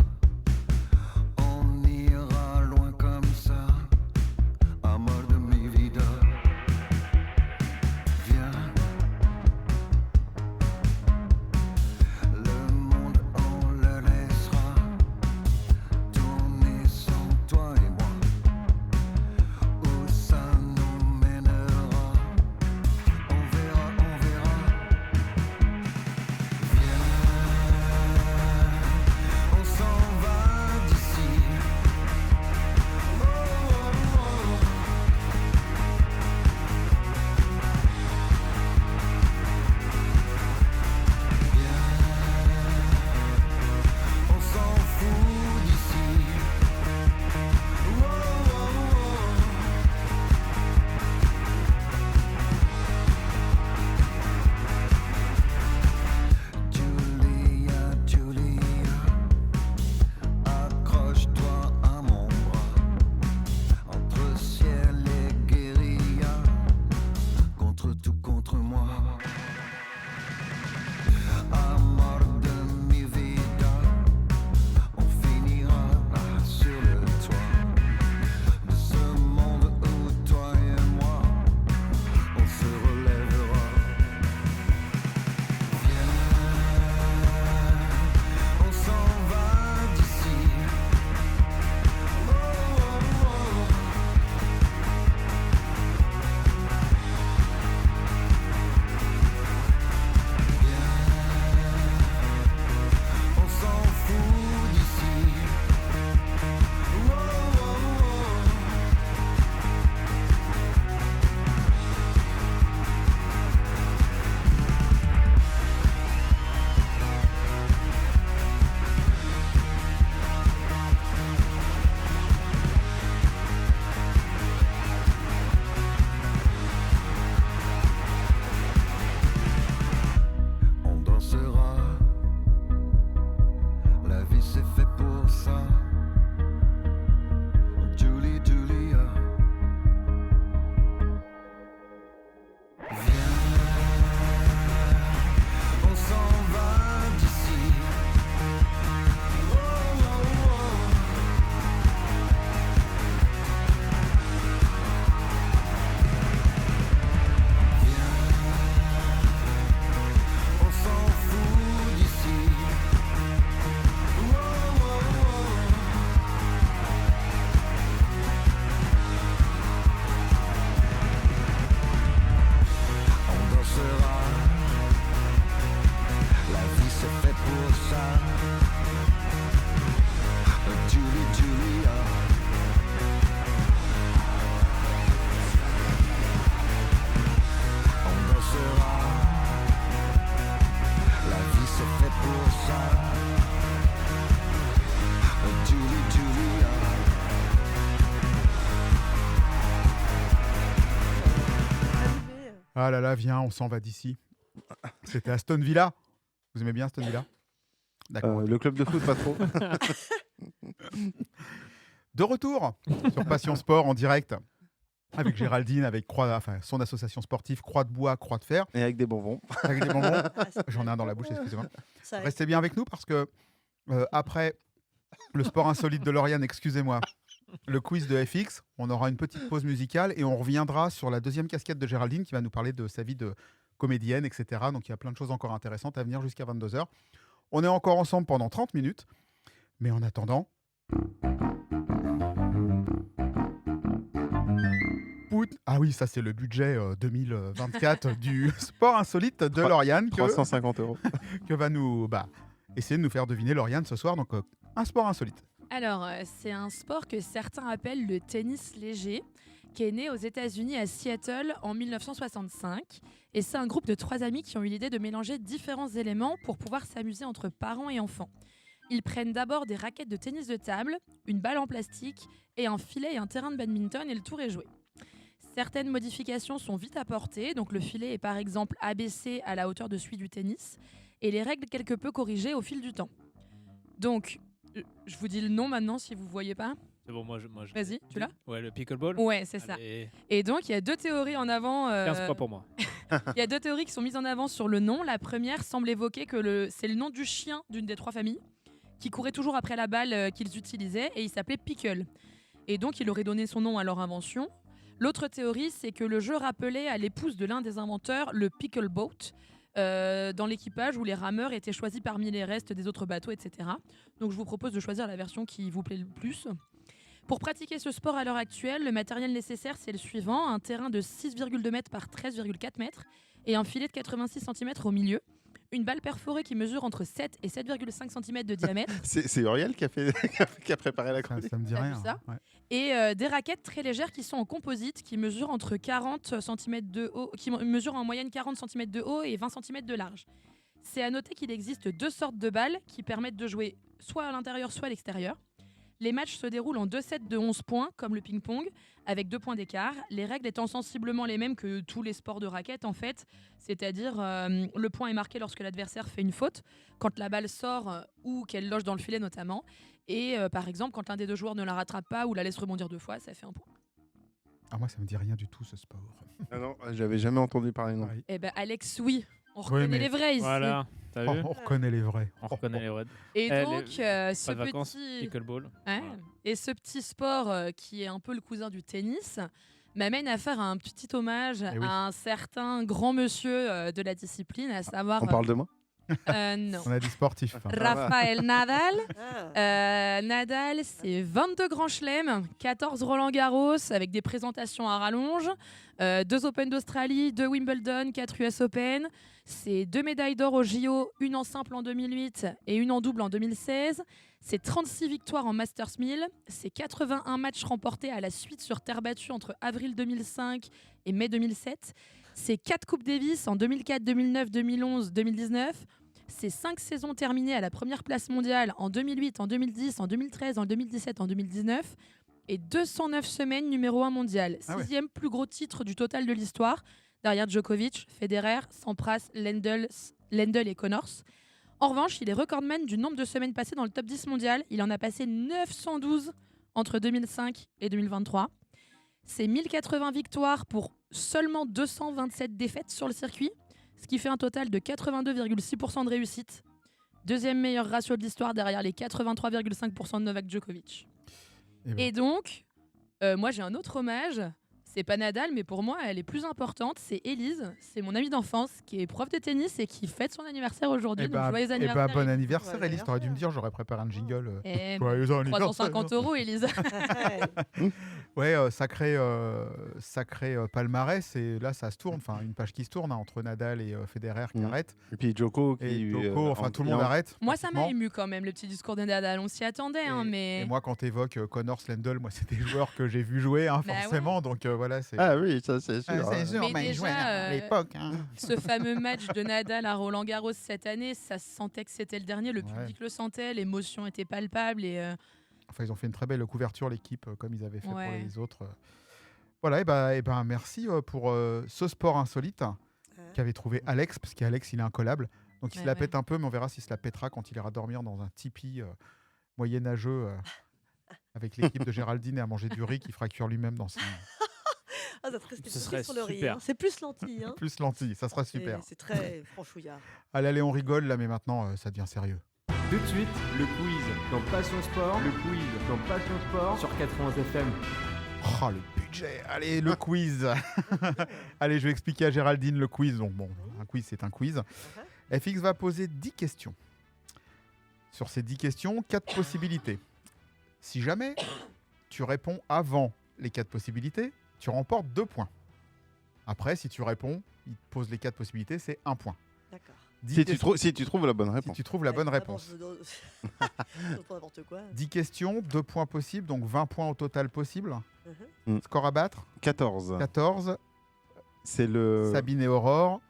Ah là là, viens, on s'en va d'ici. C'était Aston Villa. Vous aimez bien Aston Villa? D'accord. Le club de foot, pas trop. De retour sur Passion Sport en direct avec Géraldine, avec son association sportive Croix de Bois, Croix de Fer. Et avec des bonbons. Avec des bonbons. J'en ai un dans la bouche, excusez-moi. Restez bien avec nous parce que après le sport insolite de Lauriane, excusez-moi, le quiz de FX, on aura une petite pause musicale et on reviendra sur la deuxième casquette de Géraldine qui va nous parler de sa vie de comédienne, etc. Donc il y a plein de choses encore intéressantes à venir jusqu'à 22h. On est encore ensemble pendant 30 minutes. Mais en attendant... Ah oui, ça c'est le budget 2024 du sport insolite de Lauriane. 350 €. Que va nous essayer de nous faire deviner Lauriane ce soir. Donc un sport insolite. Alors, c'est un sport que certains appellent le tennis léger, qui est né aux États-Unis à Seattle en 1965. Et c'est un groupe de 3 amis qui ont eu l'idée de mélanger différents éléments pour pouvoir s'amuser entre parents et enfants. Ils prennent d'abord des raquettes de tennis de table, une balle en plastique et un filet et un terrain de badminton et le tour est joué. Certaines modifications sont vite apportées, donc le filet est par exemple abaissé à la hauteur de celui du tennis et les règles quelque peu corrigées au fil du temps. Donc, je vous dis le nom maintenant si vous ne voyez pas. C'est bon, moi je Vas-y, tu l'as? Ouais, le pickleball. Ouais, c'est ça. Et donc, il y a 2 théories en avant. 15 points pour moi. Il y a 2 théories qui sont mises en avant sur le nom. La première semble évoquer que c'est le nom du chien d'une des 3 familles qui courait toujours après la balle qu'ils utilisaient et il s'appelait Pickle. Et donc, il aurait donné son nom à leur invention. L'autre théorie, c'est que le jeu rappelait à l'épouse de l'un des inventeurs le Pickle Boat, dans l'équipage où les rameurs étaient choisis parmi les restes des autres bateaux, etc. Donc je vous propose de choisir la version qui vous plaît le plus. Pour pratiquer ce sport à l'heure actuelle, le matériel nécessaire, c'est le suivant: un terrain de 6,2 mètres par 13,4 mètres et un filet de 86 cm au milieu. Une balle perforée qui mesure entre 7 et 7,5 cm de diamètre. C'est Uriel qui a préparé la chronique. Ça me dit rien. Ça Ouais. Et des raquettes très légères qui sont en composite, qui mesurent entre 40 cm de haut, qui mesurent en moyenne 40 cm de haut et 20 cm de large. C'est à noter qu'il existe 2 sortes de balles qui permettent de jouer soit à l'intérieur, soit à l'extérieur. Les matchs se déroulent en 2 sets de 11 points, comme le ping-pong, avec 2 points d'écart. Les règles étant sensiblement les mêmes que tous les sports de raquettes, en fait. C'est-à-dire, le point est marqué lorsque l'adversaire fait une faute, quand la balle sort ou qu'elle loge dans le filet notamment. Et par exemple, quand l'un des 2 joueurs ne la rattrape pas ou la laisse rebondir 2 fois, ça fait 1 point. Ah, moi, ça me dit rien du tout, ce sport. Ah non, j'avais jamais entendu parler non. Ouais. Eh ben Alex, oui. On reconnaît mais- les vrais ici. Voilà, t'as vu? On reconnaît les vrais. On reconnaît les vrais. Et Eh, donc, ce Pas de vacances, petit... pickleball. Ouais. Voilà. Et ce petit sport qui est un peu le cousin du tennis m'amène à faire un petit hommage Eh oui. à un certain grand monsieur de la discipline, à savoir On parle de moi? non. On a dit sportif. Raphaël Nadal. Ah. Nadal, c'est 22 grands chelems, 14 Roland Garros avec des présentations à rallonge, 2 Open d'Australie, 2 Wimbledon, 4 US Open. C'est 2 médailles d'or au JO, une en simple en 2008 et une en double en 2016. C'est 36 victoires en Masters 1000. C'est 81 matchs remportés à la suite sur terre battue entre avril 2005 et mai 2007. C'est 4 Coupes Davis en 2004, 2009, 2011, 2019. C'est 5 saisons terminées à la première place mondiale en 2008, en 2010, en 2013, en 2017, en 2019. Et 209 semaines numéro 1 mondial. Ah ouais. 6e plus gros titre du total de l'histoire. Derrière Djokovic, Federer, Sampras, Lendl et Connors. En revanche, il est recordman du nombre de semaines passées dans le top 10 mondial. Il en a passé 912 entre 2005 et 2023. C'est 1080 victoires pour seulement 227 défaites sur le circuit, ce qui fait un total de 82,6% de réussite. 2e meilleur ratio de l'histoire derrière les 83,5% de Novak Djokovic. Et donc, moi j'ai un autre hommage. C'est pas Nadal, mais pour moi, elle est plus importante. C'est Élise, c'est mon amie d'enfance qui est prof de tennis et qui fête son anniversaire aujourd'hui. Donc, joyeux anniversaire. Bon anniversaire, Joyeux Élise. T'aurais dû me dire, j'aurais préparé un jingle. Et Joyeux anniversaire. 350 €, Élise. Ouais, sacré palmarès. Et là, ça se tourne. Enfin, une page qui se tourne entre Nadal et Federer qui arrêtent. Et puis Djoko Et qui. Djoko, enfin, tout le monde arrête. Moi, ça m'a pratiquement. ému quand même, le petit discours de Nadal. On s'y attendait, hein, mais. Et moi, quand t'évoques Connors, Lendl, moi, c'est des joueurs que j'ai vu jouer, hein, Bah ouais. forcément. Donc voilà, c'est. Ah oui, ça c'est sûr. Ah, c'est sûr, Mais mais il déjà, jouait à l'époque. Hein. Ce fameux match de Nadal à Roland Garros cette année, ça se sentait que c'était le dernier. Le Ouais. public le sentait, l'émotion était palpable. Et Enfin, ils ont fait une très belle couverture, l'équipe, comme ils avaient fait Ouais. pour les autres. Voilà, et ben merci pour ce sport insolite qu'avait trouvé Alex, parce qu'Alex, il est incollable. Donc il se la pète un peu, mais on verra s'il se la pètera quand il ira dormir dans un tipi moyenâgeux avec l'équipe de Géraldine et à manger du riz qu'il fera cuire lui-même dans son... Ah, ça te reste Ce serait sur le riz. super. Hein. C'est plus lentilles. Hein. Plus lentilles, ça sera super. C'est très franchouillard. Allez, on rigole là, mais maintenant, ça devient sérieux. Tout de suite, le quiz dans Passion Sport. Le quiz dans Passion Sport sur 91 FM. Oh, le budget. Allez, le quiz. Allez, je vais expliquer à Géraldine le quiz. Donc bon, un quiz, c'est un quiz. FX va poser 10 questions. Sur ces 10 questions, 4 possibilités. Si jamais tu réponds avant les 4 possibilités, tu remportes 2 points. Après, si tu réponds, il te pose les 4 possibilités, c'est 1 point. D'accord. Si tu trouves la bonne Si réponse. tu trouves la bonne réponse. N'importe quoi. 10 questions, 2 points possibles, donc 20 points au total possible. Mhm. Score à battre, 14. 14. C'est le. Sabine et Aurore.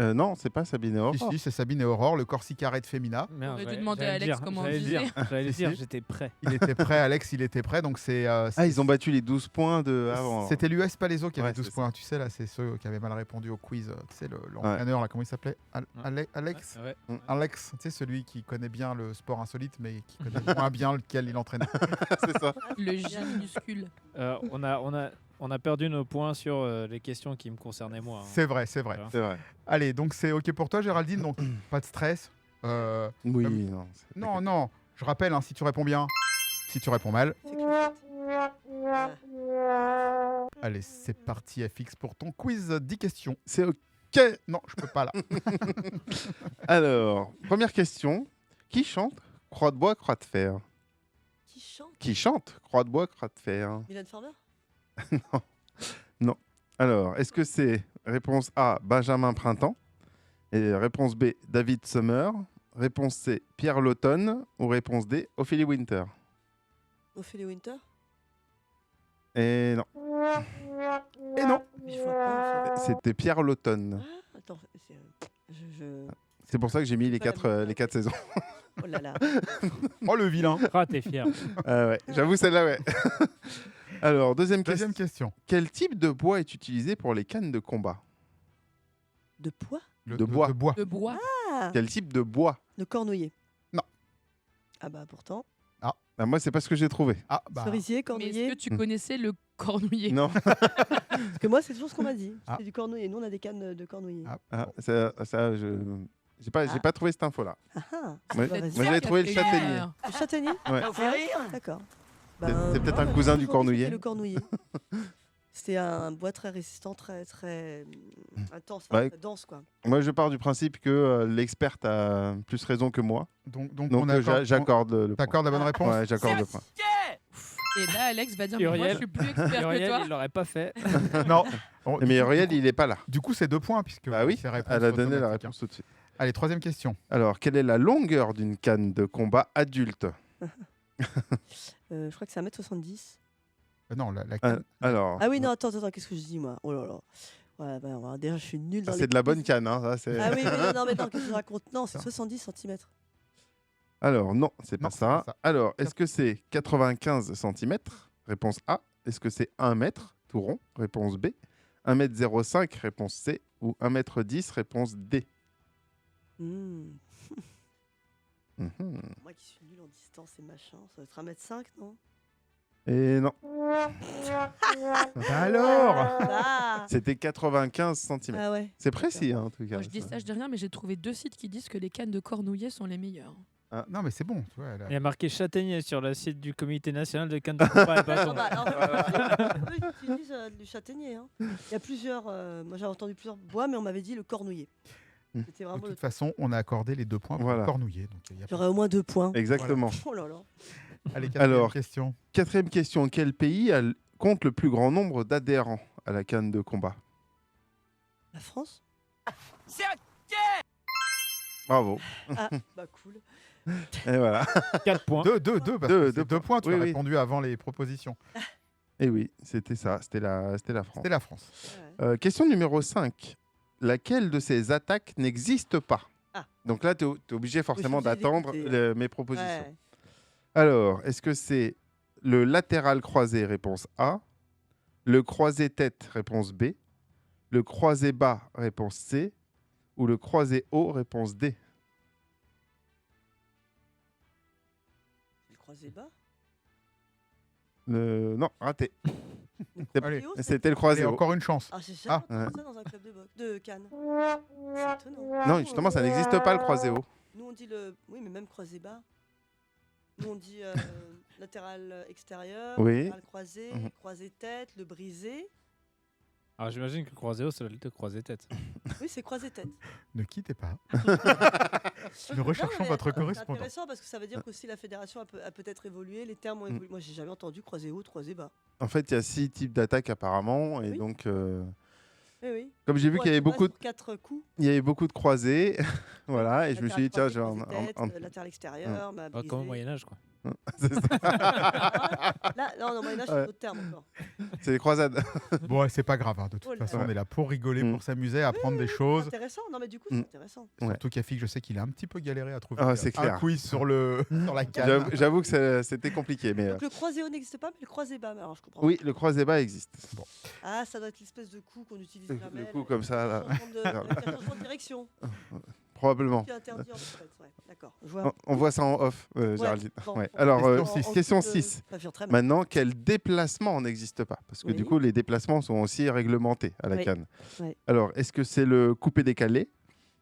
Non, c'est pas Sabine et Aurore. Si, si, c'est Sabine et Aurore, le Corsicaré de Femina. Merde, aurait dû j'allais- demander à j'allais Alex dire- comment on j'allais disait. dire, j'allais Si, dire, si. j'étais prêt. Il était prêt, Alex, il était prêt, donc c'est... Ah, ils ont battu les 12 points de avant. C'était l'US Palaiso qui avait Ouais, 12 c'est points. Tu sais, là, c'est ceux qui avaient mal répondu au quiz. Tu sais, l'entraîneur, là, comment il s'appelait Alex Ouais. Alex, tu sais, celui qui connaît bien le sport insolite, mais qui connaît moins bien lequel il entraîne. C'est ça. Le J minuscule. On a perdu nos points sur les questions qui me concernaient moi. Hein. C'est vrai, c'est vrai. C'est vrai. Allez, donc c'est OK pour toi, Géraldine, donc pas de stress. Oui, Comme- non. Non, non, je rappelle, hein, si tu réponds bien, si tu réponds mal. C'est que Allez, c'est parti, FX, pour ton quiz. 10 questions. C'est OK. Non, je peux pas là. Alors, première question. Qui chante Croix de bois, croix de fer? Qui chante Qui chante Croix de bois, croix de fer? Mylène Farmer. Non. Alors, est-ce que c'est réponse A, Benjamin Printemps? Et réponse B, David Summer? Réponse C, Pierre Lawton? Ou réponse D, Ophélie Winter? Ophélie Winter. Et non, Et non. Mais je vois pas. c'était Pierre Lawton. Ah, attends, je... C'est pour ça que j'ai mis les Pas la 4 bonne. les 4 saisons. Oh là là. Oh, le vilain. Ah, t'es fier. Ouais, j'avoue celle-là, ouais. Alors, deuxième Deuxième question. question. Quel type de bois est utilisé pour les cannes de combat? De poids. De bois. De bois. De bois. Ah, Quel type de bois? de cornouiller. Non. Ah bah pourtant. Bah, moi, c'est pas ce que j'ai trouvé. Ah, bah. Cerisier, Mais cornouiller. est-ce que tu connaissais le cornouiller? Non. Parce que moi, c'est toujours ce qu'on m'a dit. Ah. C'est du cornouiller. Nous, on a des cannes de cornouiller. Ah. Ah, ça, je j'ai pas trouvé cette info-là. Ah ah. Ouais. Bah, vas-y. Moi, j'avais trouvé le châtaignier. Le châtaignier. Ouais. D'accord. C'est peut-être un cousin du cornouiller. C'était le cornouiller. C'était un bois très résistant, très intense, Ouais. très dense quoi. Moi, je pars du principe que l'experte a plus raison que moi. Donc Donc, on accorde, j'accorde le point. t'accordes la bonne réponse. Ouais, j'accorde le point. Et là, Alex va dire mais moi, je Uriel. suis plus expert que Uriel, toi. il l'aurait pas fait. Non. Mais Uriel, il est pas là. Du coup, c'est 2 points, puisque Bah oui, c'est réponse elle a donné la automatique, réponse tout de suite. hein. Allez, troisième question. Alors, quelle est la longueur d'une canne de combat adulte? Je crois que c'est 1m70. Non, la Ah, canne. Alors, Ah oui, non, attends, qu'est-ce que je dis moi? Oh là là. Ouais, bah, alors, déjà, je suis nulle dans ça, les c'est de la bonne quiz. canne. Hein, ça, c'est- Ah oui, non, mais non, qu'est-ce que je raconte? Non, c'est 70 cm. Alors, non, c'est pas Non, c'est ça. pas ça. Alors, est-ce que c'est 95 cm? Réponse A. Est-ce que c'est 1 mètre, tout rond? Réponse B. 1,05 m, réponse C. Ou 1,10 m, réponse D. Hmm. Mhm. Moi qui suis nulle en distance et machin, ça doit être 1m5, non? Et non, Bah alors Ah, c'était 95 cm. ah ouais. C'est précis, hein, en tout cas. Moi, je dis ça, je dis rien, mais j'ai trouvé 2 sites qui disent que les cannes de cornouiller sont les meilleures. Non, mais c'est bon. Tu vois, Il y a marqué châtaignier sur le site du comité national de cannes de combat et bâtons. Ah bah, alors, eux, ils utilisent du châtaignier. Hein. Il y a plusieurs. Moi, j'ai entendu plusieurs bois, mais on m'avait dit le cornouiller. Hmm. C'était De vraiment le. toute façon, on a accordé les 2 points pour Voilà. le cornouiller. Donc, il y a pas- J'aurais au moins 2 points. Exactement. Oh là là. Allez, quatrième Alors, question. Quatrième question. Quel pays compte le plus grand nombre d'adhérents à la canne de combat? La France? Bravo. Ah, bah cool. Et voilà. 4 points. 2, parce que c'est deux 2 points. Tu Oui, as oui. répondu avant les propositions. Et oui, c'était ça. C'était la France. C'était la France. Ouais. Question numéro 5. Laquelle de ces attaques n'existe pas? Ah. Donc là, tu es obligé forcément obligé d'attendre d'écouter. mes propositions. Ouais. Alors, est-ce que c'est le latéral croisé, réponse A, Le croisé tête, réponse B. Le croisé bas, réponse C. Ou le croisé haut, réponse D. Le croisé bas. Non, raté. Allez. C'était le croisé Et haut. encore une chance. Ah, j'ai jamais Ah. entendu ça dans un club de Cannes. C'est étonnant. Non, justement, ça n'existe pas, le croisé haut. Nous, on dit le. Oui, mais même croisé bas. Nous, on dit latéral extérieur, Oui. latéral croisé, croisé tête, le brisé. Alors j'imagine que croisé haut, ça doit être le croisé tête. Oui, c'est croisé tête. Ne quittez pas. Nous recherchons votre C'est correspondant. intéressant parce que ça veut dire qu'aussi la fédération a peut-être évolué, les termes ont évolué. Moi, j'ai jamais entendu croisé haut, croisé bas. En fait, il y a 6 types d'attaques apparemment. Et Oui. donc, Oui, oui. comme j'ai vu qu'il y avait beaucoup de, 4 coups. il y avait beaucoup de croisés, voilà, et je me suis dit, tiens, je vais latéral extérieur, ma Comme au Moyen-Âge, quoi. C'est ça. Là, non, Moyen-Âge, c'est d'autres termes encore. C'est les croisades. Bon, ouais, c'est pas grave. De toute Oh là façon, là. on est là pour rigoler, pour s'amuser, apprendre des choses. C'est intéressant. Non, mais du coup, c'est intéressant. Ouais. Surtout qu'Afik, je sais qu'il a un petit peu galéré à trouver Ah, c'est un clair. quiz sur la canne. J'avoue que c'était compliqué, mais Donc le croisé haut n'existe pas, mais le croisé bas. Alors, je comprends. oui, le croisé bas existe. Bon. Ah, ça doit être l'espèce de coup qu'on utilise jamais. Le coup comme ça, là. Changement de direction. Probablement. Qui est interdit en fait. Ouais, d'accord. Je vois. On voit ça en off, Ouais, Géraldine. bon, Ouais. bon. Alors, Question question six. 6. Ça vient très mal. Maintenant, quel déplacement n'existe pas? Parce que du Oui. coup, les déplacements sont aussi réglementés à la Oui. canne. Oui. Alors, est-ce que c'est le coupé-décalé?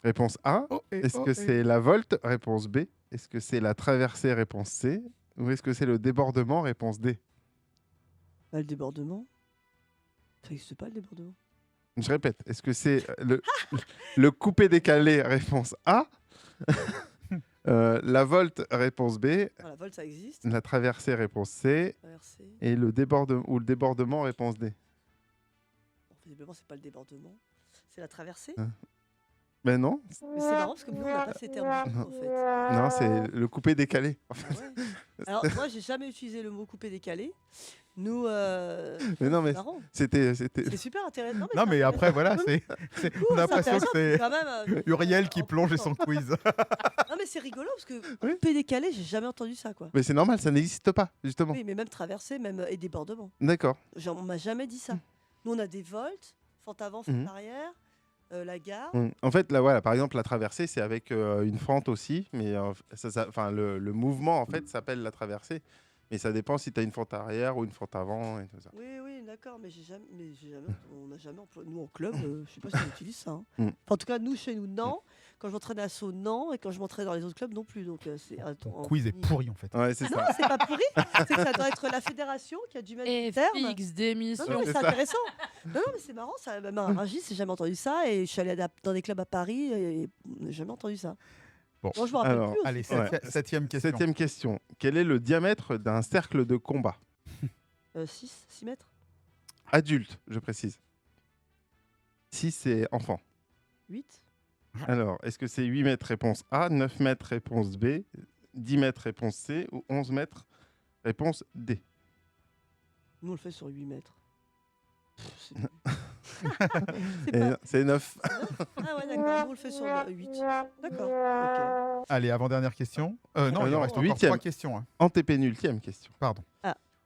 Réponse A. Est-ce que c'est la volte? Réponse B. Est-ce que c'est la traversée? Réponse C. Ou est-ce que c'est le débordement? Réponse D. Le débordement. Ça n'existe pas le débordement. Je répète, est-ce que c'est le coupé-décalé? Réponse A. La volte? Réponse B. Ah, la volte, ça existe. La traversée? Réponse C. Traversée. Et le débordement? Réponse D. Bon, visiblement, c'est pas le débordement. C'est la traversée. Ben non. Mais c'est marrant parce que nous, on n'a pas ces termes du tout, en fait. Non, c'est le coupé-décalé. En fait. Ouais. Alors, moi, j'ai jamais utilisé le mot coupé-décalé. Nous, Mais non, mais marrant. c'était. C'est super intéressant. Non, mais après, voilà, on a l'impression que c'est quand même, Uriel qui plonge son quiz. Non, mais c'est rigolo parce que coupé-décalé, j'ai jamais entendu ça, quoi. Mais c'est normal, ça n'existe pas, justement. Oui, mais même traversée, même et débordement. D'accord. On m'a jamais dit ça. Nous, on a des volts, fente avant, fente arrière, la gare. En fait, là, voilà, par exemple, la traversée, c'est avec une fente aussi, mais le mouvement, en fait, s'appelle la traversée. Mais ça dépend si tu as une fente arrière ou une fente avant et tout ça. Oui, d'accord, mais on n'a jamais employé. Nous, en club, je sais pas si on utilise ça. Hein. Enfin, en tout cas, nous, chez nous, non. Quand je m'entraîne à Sceaux, non. Et quand je m'entraîne dans les autres clubs, non plus. Donc, Ton quiz est pourri, en fait. Ouais, c'est non, c'est pas pourri. C'est que ça doit être la fédération qui a dû mettre Et le terme. fixe d'émission. Non, mais c'est intéressant. Non, mais c'est marrant. Ça, même à Rungis, j'ai jamais entendu ça. Et je suis allée dans des clubs à Paris et j'ai jamais entendu ça. Bon. Moi, je me rappelle Alors, plus. Allez, aussi. septième question. Septième question. Quel est le diamètre d'un cercle de combat? 6 mètres. Adulte, je précise. 6, c'est enfant. 8. Alors, est-ce que c'est 8 mètres réponse A, 9 mètres réponse B, 10 mètres réponse C ou 11 mètres réponse D? Nous, on le fait sur 8 mètres. C'est 9. Ah ouais, d'accord. Nous, on le fait sur 8. D'accord. Allez, avant-dernière question. Non, il non, reste encore huitième. 3 questions. Hein. Antépénultième question. Pardon.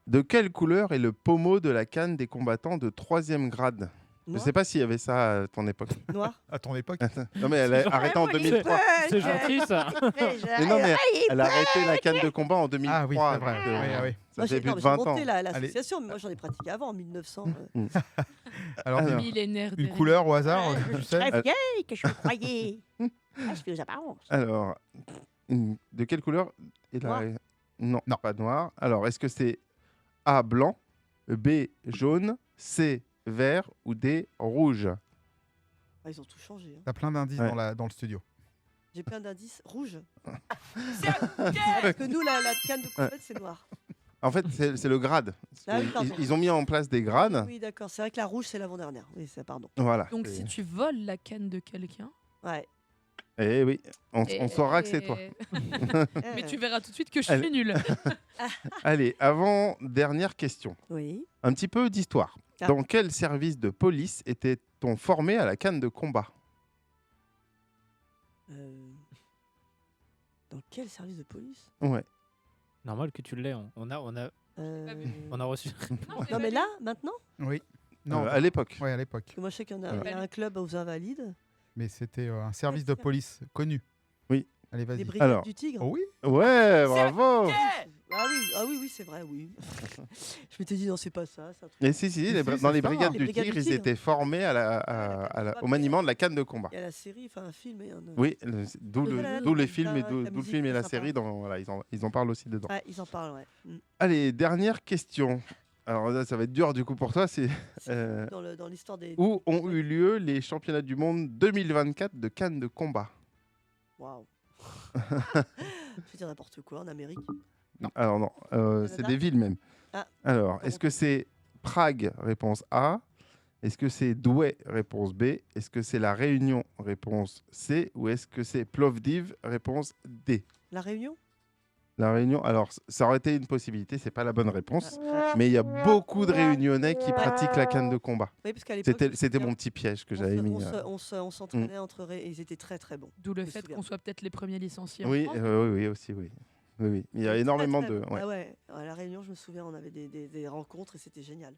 De quelle couleur est le pommeau de la canne des combattants de 3e grade? Je ne sais pas s'il y avait ça à ton époque. Noir. À ton époque. Non, mais elle a arrêté en 2003. C'est gentil, ça. Mais non, mais elle a arrêté la canne de combat en 2003. Ah oui, c'est vrai. donc, Oui, oui. Ça Moi, fait j'ai plus de 20 ans. monté l'association, mais moi, j'en ai pratiqué avant, en 1900. Alors, dis-moi, Millénaire une derrière. couleur au hasard, tu sais Très vieille que je me croyais. Je fais aux apparences. Alors, de quelle couleur est Noir. Non, pas noir. Alors, est-ce que c'est A, blanc, B, jaune, C, vert ou D, rouge? Ah, ils ont tout changé. Hein. T'as plein d'indices dans le studio. J'ai plein d'indices. Rouge. Parce que nous, la canne de compète, c'est noir. En fait, c'est le grade. Ah oui, pardon. Ils ont mis en place des grades. Oui, d'accord. C'est vrai que la rouge, c'est l'avant-dernière. Oui, c'est pardon. Voilà. Donc si tu voles la canne de quelqu'un. Ouais. Eh oui, on saura que c'est toi. Mais tu verras tout de suite que je suis nulle. Allez, avant-dernière question. Oui. Un petit peu d'histoire. Ah. Dans quel service de police était-on formé à la canne de combat? Dans quel service de police? Ouais. Normal que tu l'aies. On a Euh, reçu. Non, mais là, maintenant? Oui. Non, à l'époque. Ouais, à l'époque. Parce que moi, je sais qu'il y a un club aux Invalides. Mais c'était un service de police connu. Oui. Allez, vas-y. Les Brigades du Tigre. Oh oui. Ouais, bravo. Ah oui, c'est vrai, oui. Je m'étais dit, non, c'est pas ça. Et si, dans les Brigades du Tigre, ils étaient formés au maniement de la canne de combat. Il y a la série, enfin un film. Oui, d'où les films et d'où le film et la série, ils en parlent aussi dedans. Ouais, ils en parlent, ouais. Allez, dernière question. Alors là, ça va être dur du coup pour toi. C'est dans l'histoire des... Où ont eu lieu les championnats du monde 2024 de canne de combat? Waouh. Je vais dire n'importe quoi, en Amérique. Non. Alors non, c'est des villes même. Ah. Alors, est-ce que c'est Prague, réponse A? Est-ce que c'est Douai, réponse B? Est-ce que c'est La Réunion, réponse C? Ou est-ce que c'est Plovdiv, réponse D? La Réunion? La Réunion, alors ça aurait été une possibilité, c'est pas la bonne réponse, mais il y a beaucoup de Réunionnais qui pratiquent la canne de combat. Oui, parce qu'à l'époque, c'était mon petit piège que j'avais mis. On s'entraînait entre et ils étaient très très bons. D'où le fait qu'on soit peut-être les premiers licenciés. Oui, oui, aussi, oui. Oui. Il y a énormément de. Ouais. Ah ouais, à La Réunion, je me souviens, on avait des rencontres et c'était génial.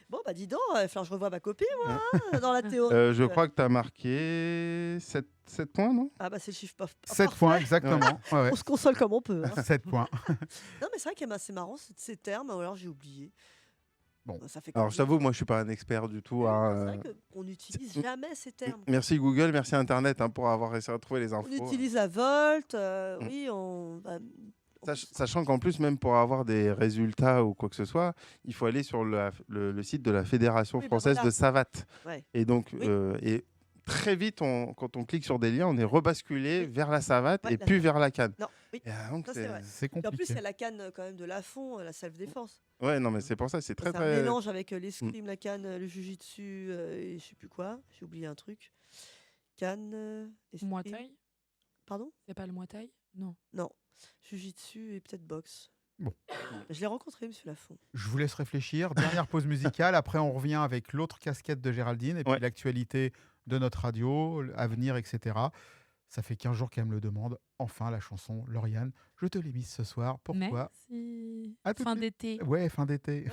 Bon, bah dis donc, je revois ma copine, moi, dans la théorie. Je crois que tu as marqué 7 points, non? Ah, bah c'est le chiffre pas. 7 points, exactement. Ouais. On se console comme on peut. 7 points. Non, mais c'est vrai que c'est marrant, ces termes, ou alors j'ai oublié. Bon. Ça fait alors, je t'avoue, moi, je suis pas un expert du tout. C'est vrai qu'on n'utilise jamais ces termes. Merci Google, merci Internet pour avoir réussi à trouver les infos. On utilise la Volt, oui, Sachant qu'en plus, même pour avoir des résultats ou quoi que ce soit, il faut aller sur le site de la Fédération française de savate. Ouais. Et donc, très vite, quand on clique sur des liens, on est rebasculé vers la savate et puis vers la canne. Non, oui. C'est compliqué. En plus, c'est la canne quand même de Lafond, la self-défense. Ouais, non, mais c'est pour ça, c'est très un mélange avec l'escrime, la canne, le jujitsu et je sais plus quoi. J'ai oublié un truc. Canne. Muay Thai. Pardon? C'est pas le Muay Thai? Non. Non. Jujitsu et peut-être boxe. Bon. Je l'ai rencontré, monsieur Lafond. Je vous laisse réfléchir. Dernière pause musicale. Après, on revient avec l'autre casquette de Géraldine et puis l'actualité de notre radio, l'avenir, etc. Ça fait 15 jours qu'elle me le demande. Enfin, la chanson Lauriane. Je te l'ai mise ce soir. Pourquoi? Merci. À fin d'été. Ouais, fin d'été.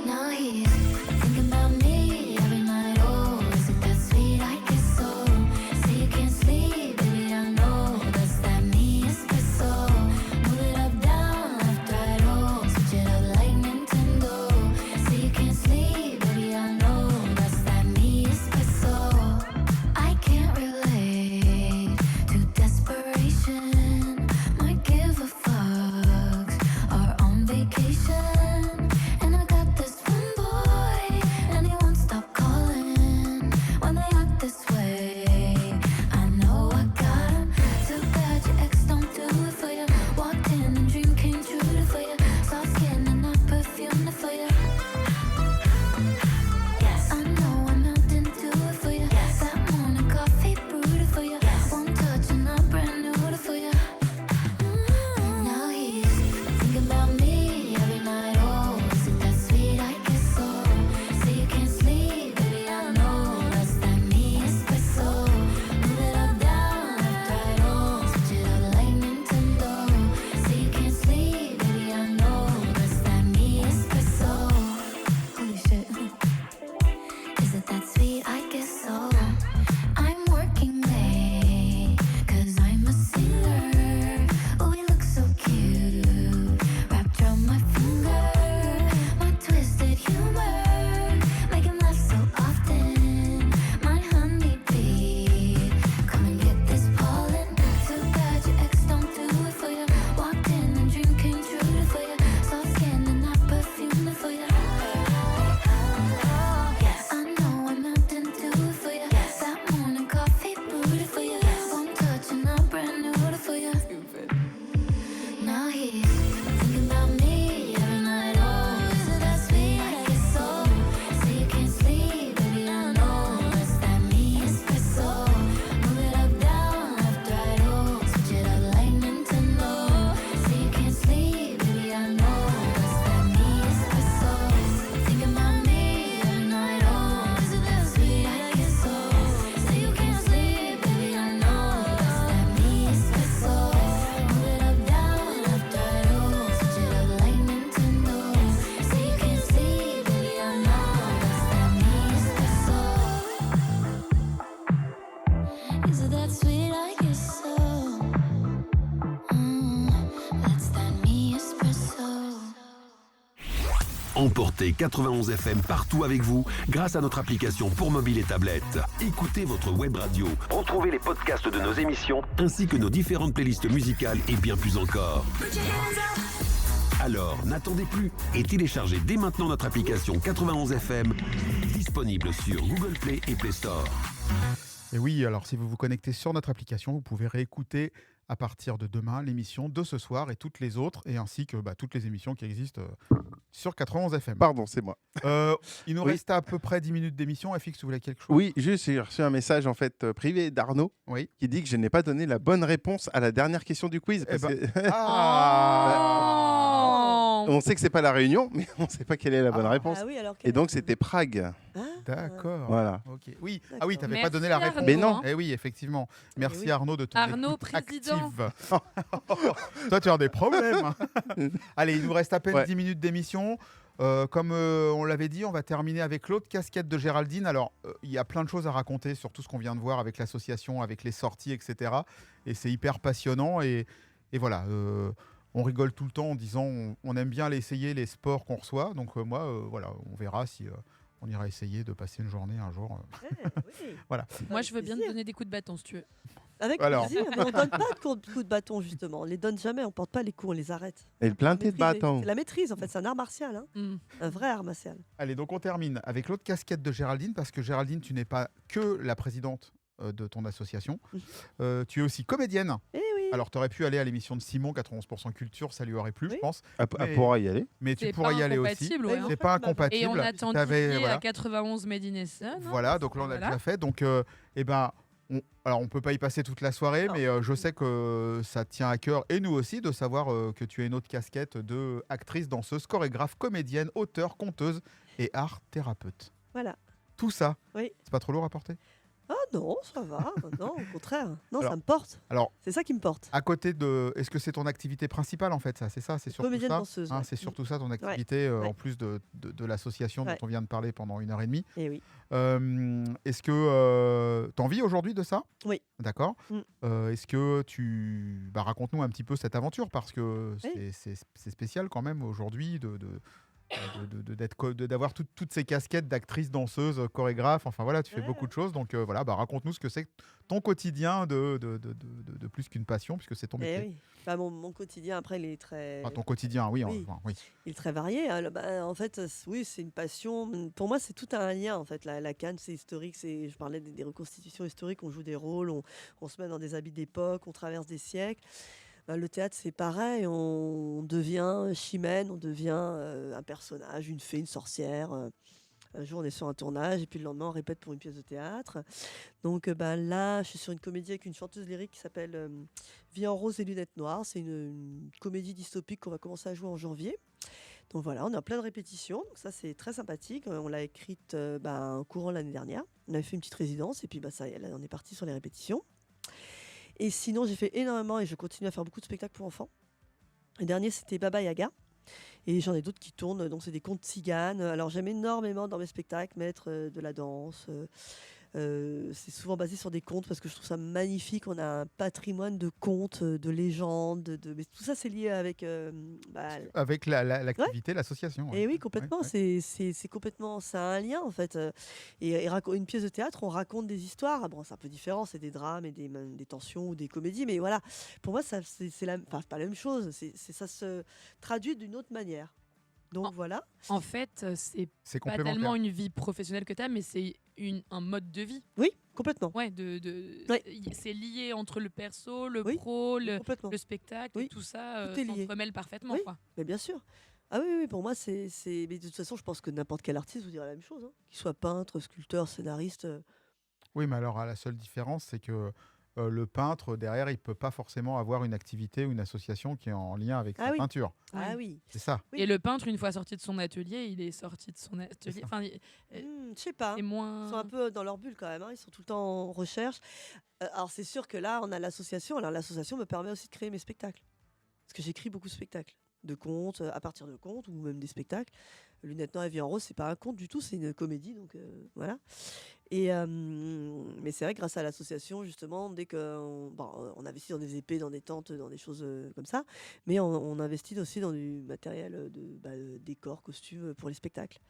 Now he's thinking about me every night. Oh, is it that sweet? I guess so. Say you can't sleep, baby, I know. Does that mean it's so? Move it up, down, left, right, oh. Switch it up like Nintendo. Say you can't sleep, baby, I know. Does that mean it's so? I can't relate. Emportez 91 FM partout avec vous grâce à notre application pour mobile et tablette. Écoutez votre web radio, retrouvez les podcasts de nos émissions ainsi que nos différentes playlists musicales et bien plus encore. Alors, n'attendez plus et téléchargez dès maintenant notre application 91 FM, disponible sur Google Play et Play Store. Et oui, alors si vous vous connectez sur notre application, vous pouvez réécouter à partir de demain l'émission de ce soir et toutes les autres, et ainsi que toutes les émissions qui existent sur 91 FM. Pardon, c'est moi. Il nous reste à peu près 10 minutes d'émission. FX, tu voulais quelque chose? Oui, juste, j'ai reçu un message en fait privé d'Arnaud qui dit que je n'ai pas donné la bonne réponse à la dernière question du quiz. Parce que... On sait que c'est pas la Réunion, mais on ne sait pas quelle est la bonne réponse. Ah oui, alors et donc c'était Prague. D'accord. Voilà. Okay. Oui. Ah oui, tu n'avais pas donné la réponse. Arnaud, mais non. Eh oui, effectivement. Merci Arnaud de ton Arnaud, écoute président. active. Toi, tu as des problèmes. Allez, il nous reste à peine 10 minutes d'émission. Comme on l'avait dit, on va terminer avec l'autre casquette de Géraldine. Alors, il y a plein de choses à raconter sur tout ce qu'on vient de voir avec l'association, avec les sorties, etc. Et c'est hyper passionnant. Et voilà, on rigole tout le temps en disant on aime bien essayer les sports qu'on reçoit. Donc moi, voilà, on verra si on ira essayer de passer une journée un jour. Oui. Voilà. Moi, je veux bien te donner des coups de bâton si tu veux. Avec plaisir, mais on ne donne pas de coups de bâton, justement. On les donne jamais, on ne porte pas les coups, on les arrête. Et le planter de bâton. C'est la maîtrise, en fait, c'est un art martial. Hein. Un vrai art martial. Allez, donc on termine avec l'autre casquette de Géraldine, parce que Géraldine, tu n'es pas que la présidente de ton association. Tu es aussi comédienne. Eh oui. Alors, tu aurais pu aller à l'émission de Simon, 91% Culture, ça lui aurait plu, je pense. Elle pourra y aller. Mais tu pourras y aller aussi. Ouais, c'est pas incompatible. Et on attend à 91 Made in Essen. Voilà, donc là, on a déjà fait. Donc, alors, on peut pas y passer toute la soirée, mais je sais que ça tient à cœur, et nous aussi, de savoir que tu as une autre casquette de actrice, danseuse, chorégraphe, comédienne, auteure, conteuse et art thérapeute. Voilà. Tout ça, oui. C'est pas trop lourd à porter? Ah non, ça va. Non, au contraire. Non, alors, ça me porte. Alors, c'est ça qui me porte. À côté de, est-ce que c'est ton activité principale en fait, ça? C'est ça, c'est surtout comédienne ça. danseuse. C'est surtout ça ton activité en plus de l'association dont on vient de parler pendant 1h30. Et oui. Est-ce que tu en vis aujourd'hui de ça? Oui. D'accord. Est-ce que tu raconte-nous un petit peu cette aventure, parce que c'est spécial quand même aujourd'hui d'avoir toutes ces casquettes d'actrice, danseuse, chorégraphe, enfin voilà, tu fais beaucoup de choses, donc voilà, raconte-nous ce que c'est ton quotidien de plus qu'une passion, puisque c'est ton métier. Oui. Mon quotidien, après, il est très... ton quotidien, oui. Il est très varié. En fait, oui, c'est une passion. Pour moi, c'est tout un lien, en fait. La Cannes, c'est historique. Je parlais des reconstitutions historiques, on joue des rôles, on se met dans des habits d'époque, on traverse des siècles. Le théâtre, c'est pareil, on devient Chimène, on devient un personnage, une fée, une sorcière. Un jour, on est sur un tournage, et puis le lendemain, on répète pour une pièce de théâtre. Donc là, je suis sur une comédie avec une chanteuse lyrique qui s'appelle Vie en rose et lunettes noires. C'est une comédie dystopique qu'on va commencer à jouer en janvier. Donc voilà, on est en pleine répétition, donc ça c'est très sympathique. On l'a écrite courant l'année dernière. On avait fait une petite résidence, et puis ça, là, on est parti sur les répétitions. Et sinon, j'ai fait énormément, et je continue à faire beaucoup de spectacles pour enfants. Le dernier, c'était Baba Yaga. Et j'en ai d'autres qui tournent, donc c'est des contes tziganes. Alors j'aime énormément dans mes spectacles mettre de la danse. C'est souvent basé sur des contes, parce que je trouve ça magnifique. On a un patrimoine de contes, de légendes. Mais tout ça, c'est lié avec... avec l'activité, l'association. Et oui, complètement. Ouais. C'est complètement... Ça a un lien, en fait. Et une pièce de théâtre, on raconte des histoires. Bon, c'est un peu différent, c'est des drames et des tensions ou des comédies. Mais voilà, pour moi, c'est pas la même chose. Ça se traduit d'une autre manière. Donc voilà. En fait, c'est pas tellement une vie professionnelle que tu as, mais c'est un mode de vie. Oui, complètement. Ouais, c'est lié entre le perso, le pro, le spectacle, et tout ça s'entremêle parfaitement. Oui, quoi. Mais bien sûr. Ah oui, pour moi, mais de toute façon, je pense que n'importe quel artiste vous dirait la même chose. Hein. Qu'il soit peintre, sculpteur, scénariste. Oui, mais alors la seule différence, c'est que le peintre, derrière, il ne peut pas forcément avoir une activité ou une association qui est en lien avec sa peinture. Ah oui. C'est ça. Oui. Et le peintre, une fois sorti de son atelier, il est sorti de son atelier. Enfin, je sais pas. Ils sont un peu dans leur bulle quand même. Hein. Ils sont tout le temps en recherche. Alors, c'est sûr que là, on a l'association. Alors, l'association me permet aussi de créer mes spectacles. Parce que j'écris beaucoup de spectacles. De contes, à partir de contes, ou même des spectacles. Lunettes noires et Vie en rose, c'est pas un conte du tout, c'est une comédie. Donc, voilà. Mais c'est vrai que grâce à l'association, justement, dès on investit dans des épées, dans des tentes, dans des choses comme ça, mais on investit aussi dans du matériel de décor, costumes pour les spectacles.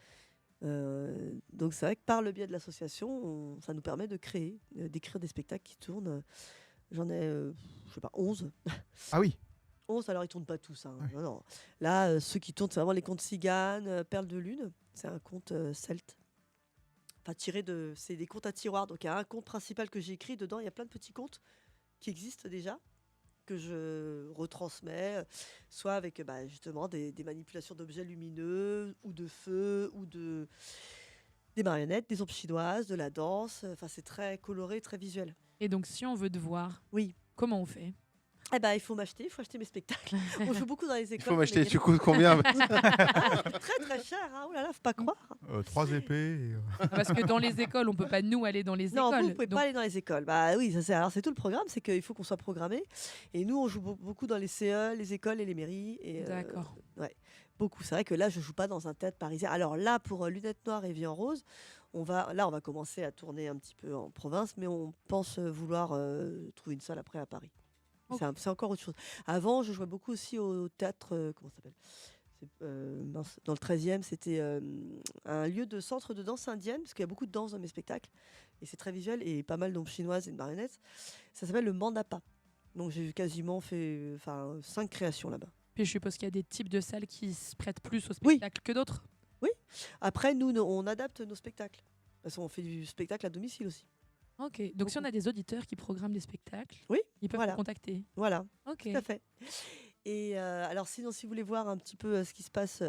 Donc c'est vrai que par le biais de l'association, ça nous permet de créer, d'écrire des spectacles qui tournent. J'en ai, je sais pas, 11. Ah oui. 11, alors ils tournent pas tous. Hein. Non, non. Là, ceux qui tournent, c'est vraiment les contes Cigane, Perle de Lune. C'est un conte celte. Enfin, c'est des contes à tiroir. Donc il y a un conte principal que j'ai écrit. Dedans, il y a plein de petits contes qui existent déjà, que je retransmets, soit avec justement des manipulations d'objets lumineux, ou de feu, ou des marionnettes, des ombres chinoises, de la danse. Enfin, c'est très coloré, très visuel. Et donc, si on veut te voir, oui, comment on fait? Il faut acheter mes spectacles. On joue beaucoup dans les écoles. Il faut m'acheter, tu coûtes combien? Très très cher, hein. Oh là là, faut pas croire. 3 épées. Parce que dans les écoles, on peut pas nous aller dans les Non, écoles. vous pouvez pas aller dans les écoles. Bah oui, c'est tout le programme, c'est qu'il faut qu'on soit programmé. Et nous, on joue beaucoup dans les CE, les écoles et les mairies. D'accord. Ouais, beaucoup. C'est vrai que là, je joue pas dans un théâtre parisien. Alors là, pour Lunettes Noires et Vie en Rose, on va commencer à tourner un petit peu en province, mais on pense vouloir trouver une salle après à Paris. Okay. C'est encore autre chose. Avant, je jouais beaucoup aussi au théâtre, comment ça s'appelle, dans le 13e, c'était un lieu de centre de danse indienne, parce qu'il y a beaucoup de danse dans mes spectacles, et c'est très visuel, et pas mal d'ombres chinoises et de marionnettes. Ça s'appelle le Mandapa. Donc j'ai quasiment fait 5 créations là-bas. Puis je suppose qu'il y a des types de salles qui se prêtent plus au spectacle que d'autres. Oui. Après, nous, on adapte nos spectacles. Parce qu'on fait du spectacle à domicile aussi. Ok, donc si on a des auditeurs qui programment des spectacles, ils peuvent vous contacter. Voilà, ok, tout à fait. Et alors sinon, si vous voulez voir un petit peu ce qui se passe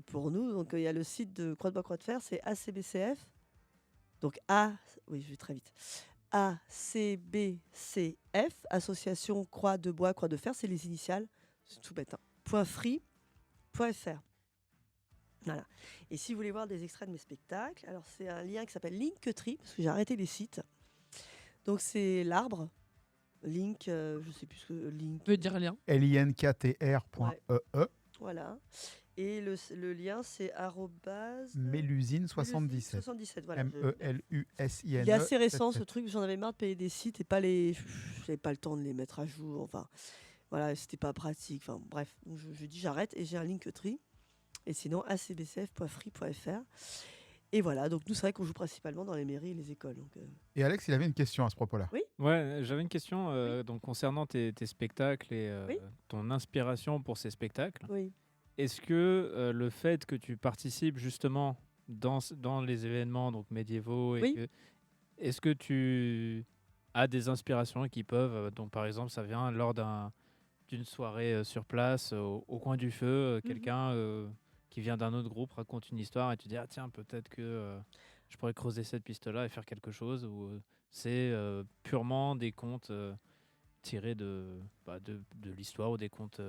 pour nous, donc il y a le site de Croix de Bois Croix de Fer, c'est ACBCF. Donc oui, je vais très vite. ACBCF, Association Croix de Bois Croix de Fer, c'est les initiales, c'est tout bête. Hein. .free.fr. Voilà. Et si vous voulez voir des extraits de mes spectacles, alors c'est un lien qui s'appelle Linktree, parce que j'ai arrêté les sites. Donc c'est l'arbre. Link, je sais plus ce que Link veut dire lien. linktr.ee. Voilà. Et le lien c'est Mélusine77. 77, voilà. MELUSINE. Il est assez récent ce truc, j'en avais marre de payer des sites et j'avais pas le temps de les mettre à jour. Enfin, voilà, c'était pas pratique. Enfin, bref, donc je dis j'arrête et j'ai un Linktree. Et sinon, acbcf.free.fr. Et voilà, donc nous, c'est vrai qu'on joue principalement dans les mairies et les écoles. Donc, Et Alex, il avait une question à ce propos-là. Oui. Ouais, j'avais une question donc, concernant tes spectacles et ton inspiration pour ces spectacles. Oui. Est-ce que le fait que tu participes justement dans les événements donc, médiévaux, est-ce que tu as des inspirations qui peuvent, donc par exemple, ça vient lors d'une soirée sur place, au coin du feu, quelqu'un qui vient d'un autre groupe raconte une histoire et tu dis tiens, peut-être que je pourrais creuser cette piste-là et faire quelque chose, ou c'est purement des contes tirés de l'histoire ou des contes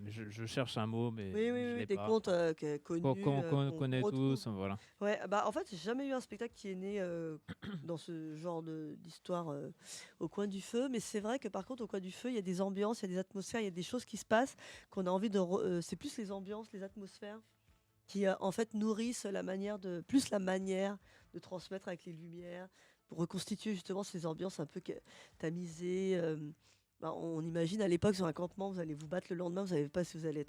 je cherche un mot, mais je l'ai des pas. contes connus qu'on connaît tous, voilà. Ouais, en fait, j'ai jamais eu un spectacle qui est né dans ce genre d'histoire au coin du feu, mais c'est vrai que par contre au coin du feu, il y a des ambiances, il y a des atmosphères, il y a des choses qui se passent qu'on a envie de c'est plus les ambiances, les atmosphères qui en fait nourrissent la manière de transmettre avec les lumières pour reconstituer justement ces ambiances un peu tamisées. On imagine à l'époque sur un campement, vous allez vous battre le lendemain, vous ne savez pas si vous allez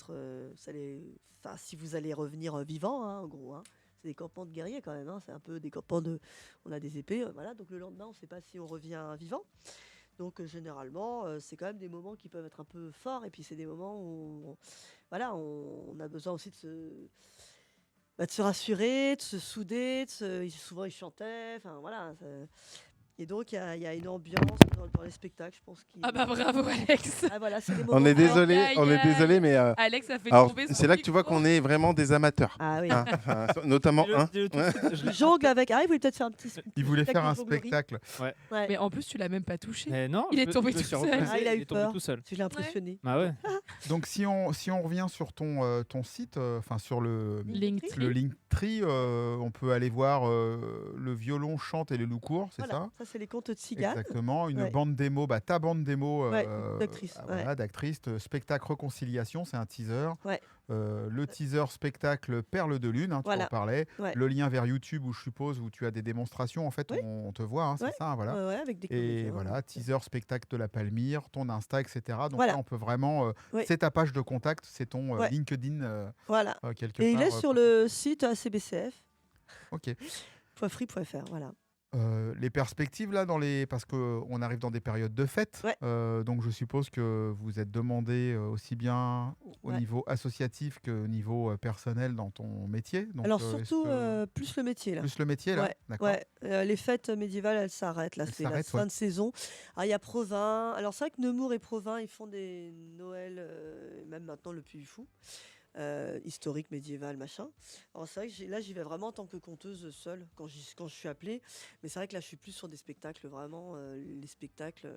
si vous allez revenir vivant, hein, en gros. Hein. C'est des campements de guerriers quand même. Hein. C'est un peu des campements on a des épées, voilà. Donc le lendemain, on ne sait pas si on revient vivant. Donc généralement, c'est quand même des moments qui peuvent être un peu forts. Et puis c'est des moments où, on a besoin aussi de se rassurer, de se souder. Souvent ils chantaient. Enfin voilà. Et donc, il y a une ambiance dans les spectacles, je pense. Bravo, Alex. Voilà, c'est des on est désolé, mais. Alex a fait tomber son c'est là que tu vois qu'on est vraiment des amateurs. Ah oui. Hein, notamment un. Je jongle avec. Ah, il voulait peut-être faire un petit. Il voulait faire un spectacle. Ouais. Mais en plus, tu l'as même pas touché. Mais non, il est tombé tout seul. Il a eu peur. Tout seul. Tu l'as impressionné. Ah ouais. Donc, si on revient sur ton site, sur le Linktree, Linktree, on peut aller voir le violon chante et le loup court, c'est ça? Ça, c'est les contes de Cigane. Exactement. Une bande démo, ta bande démo d'actrice. D'actrice. Spectacle Réconciliation, c'est un teaser. Ouais. Le teaser spectacle Perles de Lune, tu en parlais. Ouais. Le lien vers YouTube où je suppose où tu as des démonstrations. En fait, on te voit, c'est ça. Voilà. Ouais, avec des et voilà, teaser spectacle de la Palmyre, ton Insta, etc. Donc là, on peut vraiment. C'est ta page de contact, c'est ton LinkedIn. Voilà. Quelque et part, il est sur le site ACBCF. Ok. .free.fr, voilà. Les perspectives là parce qu'on arrive dans des périodes de fêtes, donc je suppose que vous êtes demandé aussi bien au niveau associatif que au niveau personnel dans ton métier. Donc, alors surtout plus le métier là. Plus le métier là, d'accord. Les fêtes médiévales elles s'arrêtent là, c'est la fin de saison. Alors il y a Provins. Alors c'est vrai que Nemours et Provins ils font des Noëls, même maintenant le Puy du Fou. Historique, médiéval, machin. Alors c'est vrai que là j'y vais vraiment en tant que conteuse seule quand je suis appelée, mais c'est vrai que là je suis plus sur des spectacles vraiment les spectacles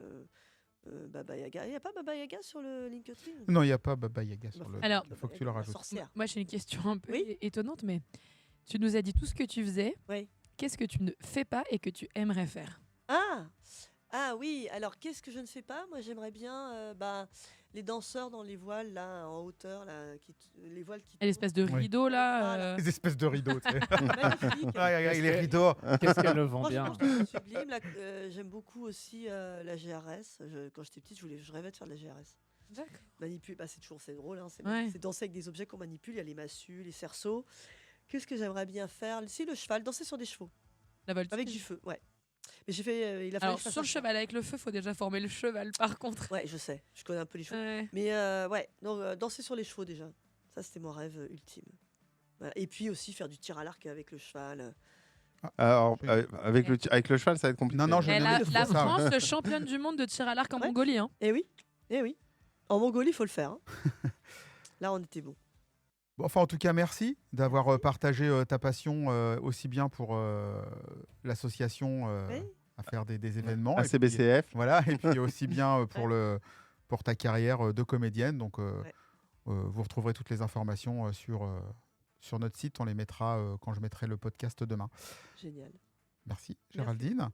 Baba Yaga. Il n'y a pas Baba Yaga sur le LinkedIn? Non, il n'y a pas Baba Yaga sur le. Alors, il faut que tu le rajoutes. Moi j'ai une question un peu étonnante, mais tu nous as dit tout ce que tu faisais. Qu'est-ce que tu ne fais pas et que tu aimerais faire? Ah oui, alors qu'est-ce que je ne fais pas? Moi j'aimerais bien les danseurs dans les voiles là en hauteur là, les voiles qui. L'espèce de rideau là. Les espèces de rideaux. Magnifique. Les rideaux. Qu'est-ce qu'elle le vend bien. C'est sublime. J'aime beaucoup aussi la GRS. Quand j'étais petite, je rêvais de faire de la GRS. D'accord. C'est drôle. Hein, c'est danser avec des objets qu'on manipule. Il y a les massues, les cerceaux. Qu'est-ce que j'aimerais bien faire? Si le cheval, danser sur des chevaux. La voltige. Avec du feu, ouais. Mais j'ai fait. Alors sur le cheval avec le feu, faut déjà former le cheval. Par contre. Ouais, je sais. Je connais un peu les chevaux. Mais donc danser sur les chevaux déjà. Ça c'était mon rêve ultime. Voilà. Et puis aussi faire du tir à l'arc avec le cheval. Alors avec le cheval, ça va être compliqué. Non, la France, le championne du monde de tir à l'arc en Mongolie. Hein. Eh oui. En Mongolie, il faut le faire. Hein. Là, on était bon. Enfin, en tout cas, merci d'avoir partagé ta passion aussi bien pour l'association à faire des événements. ACBCF. Et puis aussi bien pour ta carrière de comédienne. Donc, vous retrouverez toutes les informations sur notre site. On les mettra quand je mettrai le podcast demain. Génial. Merci, Géraldine.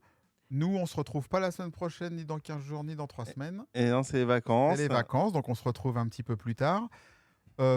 Nous, on ne se retrouve pas la semaine prochaine, ni dans 15 jours, ni dans 3 semaines. Et non, c'est les vacances. C'est les vacances, donc on se retrouve un petit peu plus tard.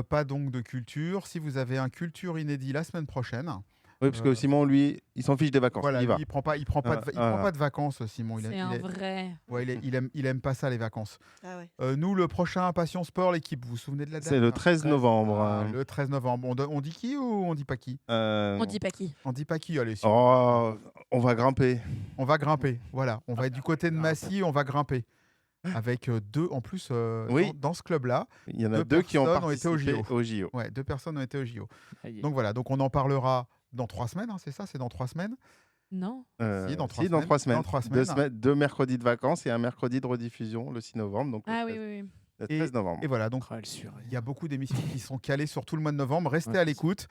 Pas donc de culture. Si vous avez un culture inédit la semaine prochaine. Oui, parce que Simon, lui, il s'en fiche des vacances. Voilà, il va. Il prend pas de vacances, Simon. C'est un vrai. Ouais, il aime pas ça les vacances. Ah ouais. Nous, le prochain Passion Sport, l'équipe, vous vous souvenez de la date? C'est le 13 novembre. Le 13 novembre. On dit qui ou on dit pas qui? On dit pas qui. On dit pas qui. Allez. On va grimper. On va grimper. Voilà. On va être du côté de Massy. On va grimper. Avec deux, en plus, dans ce club-là, il y en a deux qui ont participé au JO. Ouais, 2 personnes ont été au JO. Donc voilà, donc on en parlera dans 3 semaines, c'est ça? C'est dans 3 semaines? Non. Si, dans 3 semaines. 2 mercredis de vacances et un mercredi de rediffusion le 6 novembre. Donc oui. Le 13 novembre. Et voilà, donc il y a beaucoup d'émissions qui sont calées sur tout le mois de novembre. Restez à l'écoute.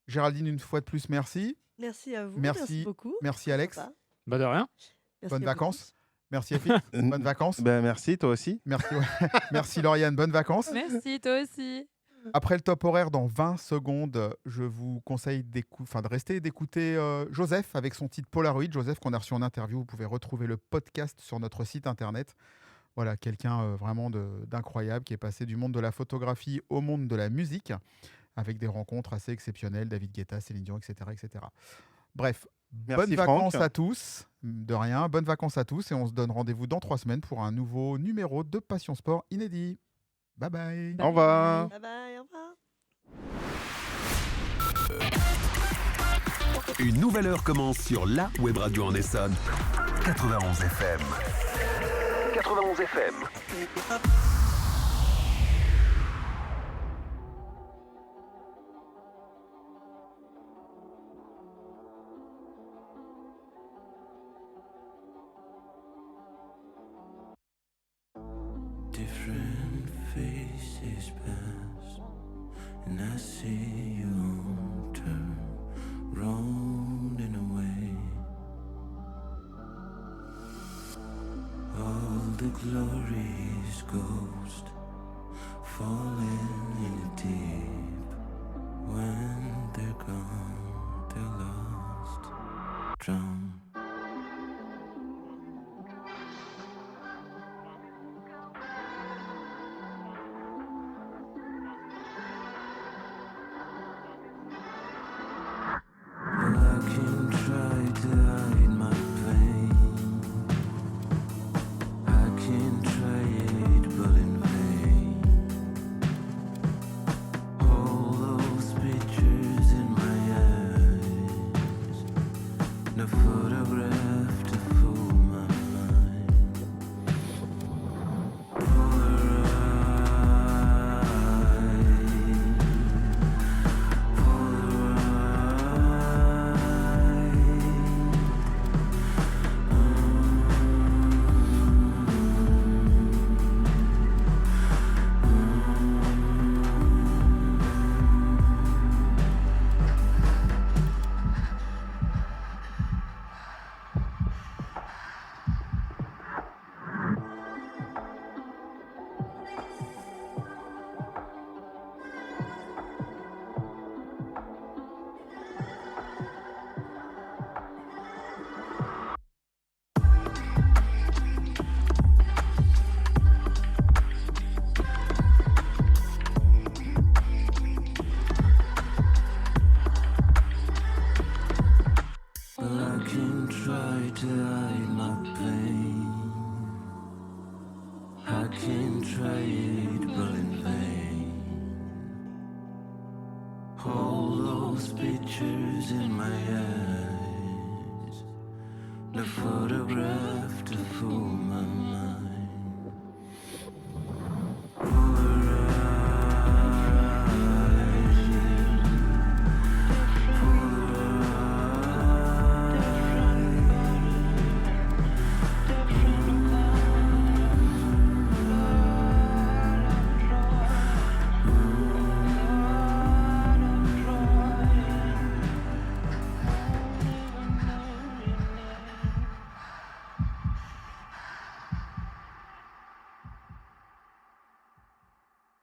Géraldine, une fois de plus, merci. Merci à vous. Merci beaucoup. Merci Alex. Bah de rien. Bonnes vacances. Merci Effie, bonnes vacances. Merci, toi aussi. Merci Lauriane, bonnes vacances. Merci, toi aussi. Après le top horaire, dans 20 secondes, je vous conseille de rester et d'écouter Joseph avec son titre Polaroid. Joseph qu'on a reçu en interview, vous pouvez retrouver le podcast sur notre site internet. Voilà, quelqu'un vraiment d'incroyable qui est passé du monde de la photographie au monde de la musique avec des rencontres assez exceptionnelles, David Guetta, Céline Dion, etc. Bref. Merci bonnes vacances à tous. De rien, bonnes vacances à tous et on se donne rendez-vous dans 3 semaines pour un nouveau numéro de Passion Sport inédit. Bye bye. Au revoir. Bye bye, au revoir. Une nouvelle heure commence sur la web radio en Essonne. 91 FM. 91 FM. Different faces pass, and I see you turn round and away. All the glory is ghost, falling in the deep. When they're gone, they're lost, drowned. try to hide my pain. I can try it, but in vain. All those pictures in my eyes, the photograph to fool my mind.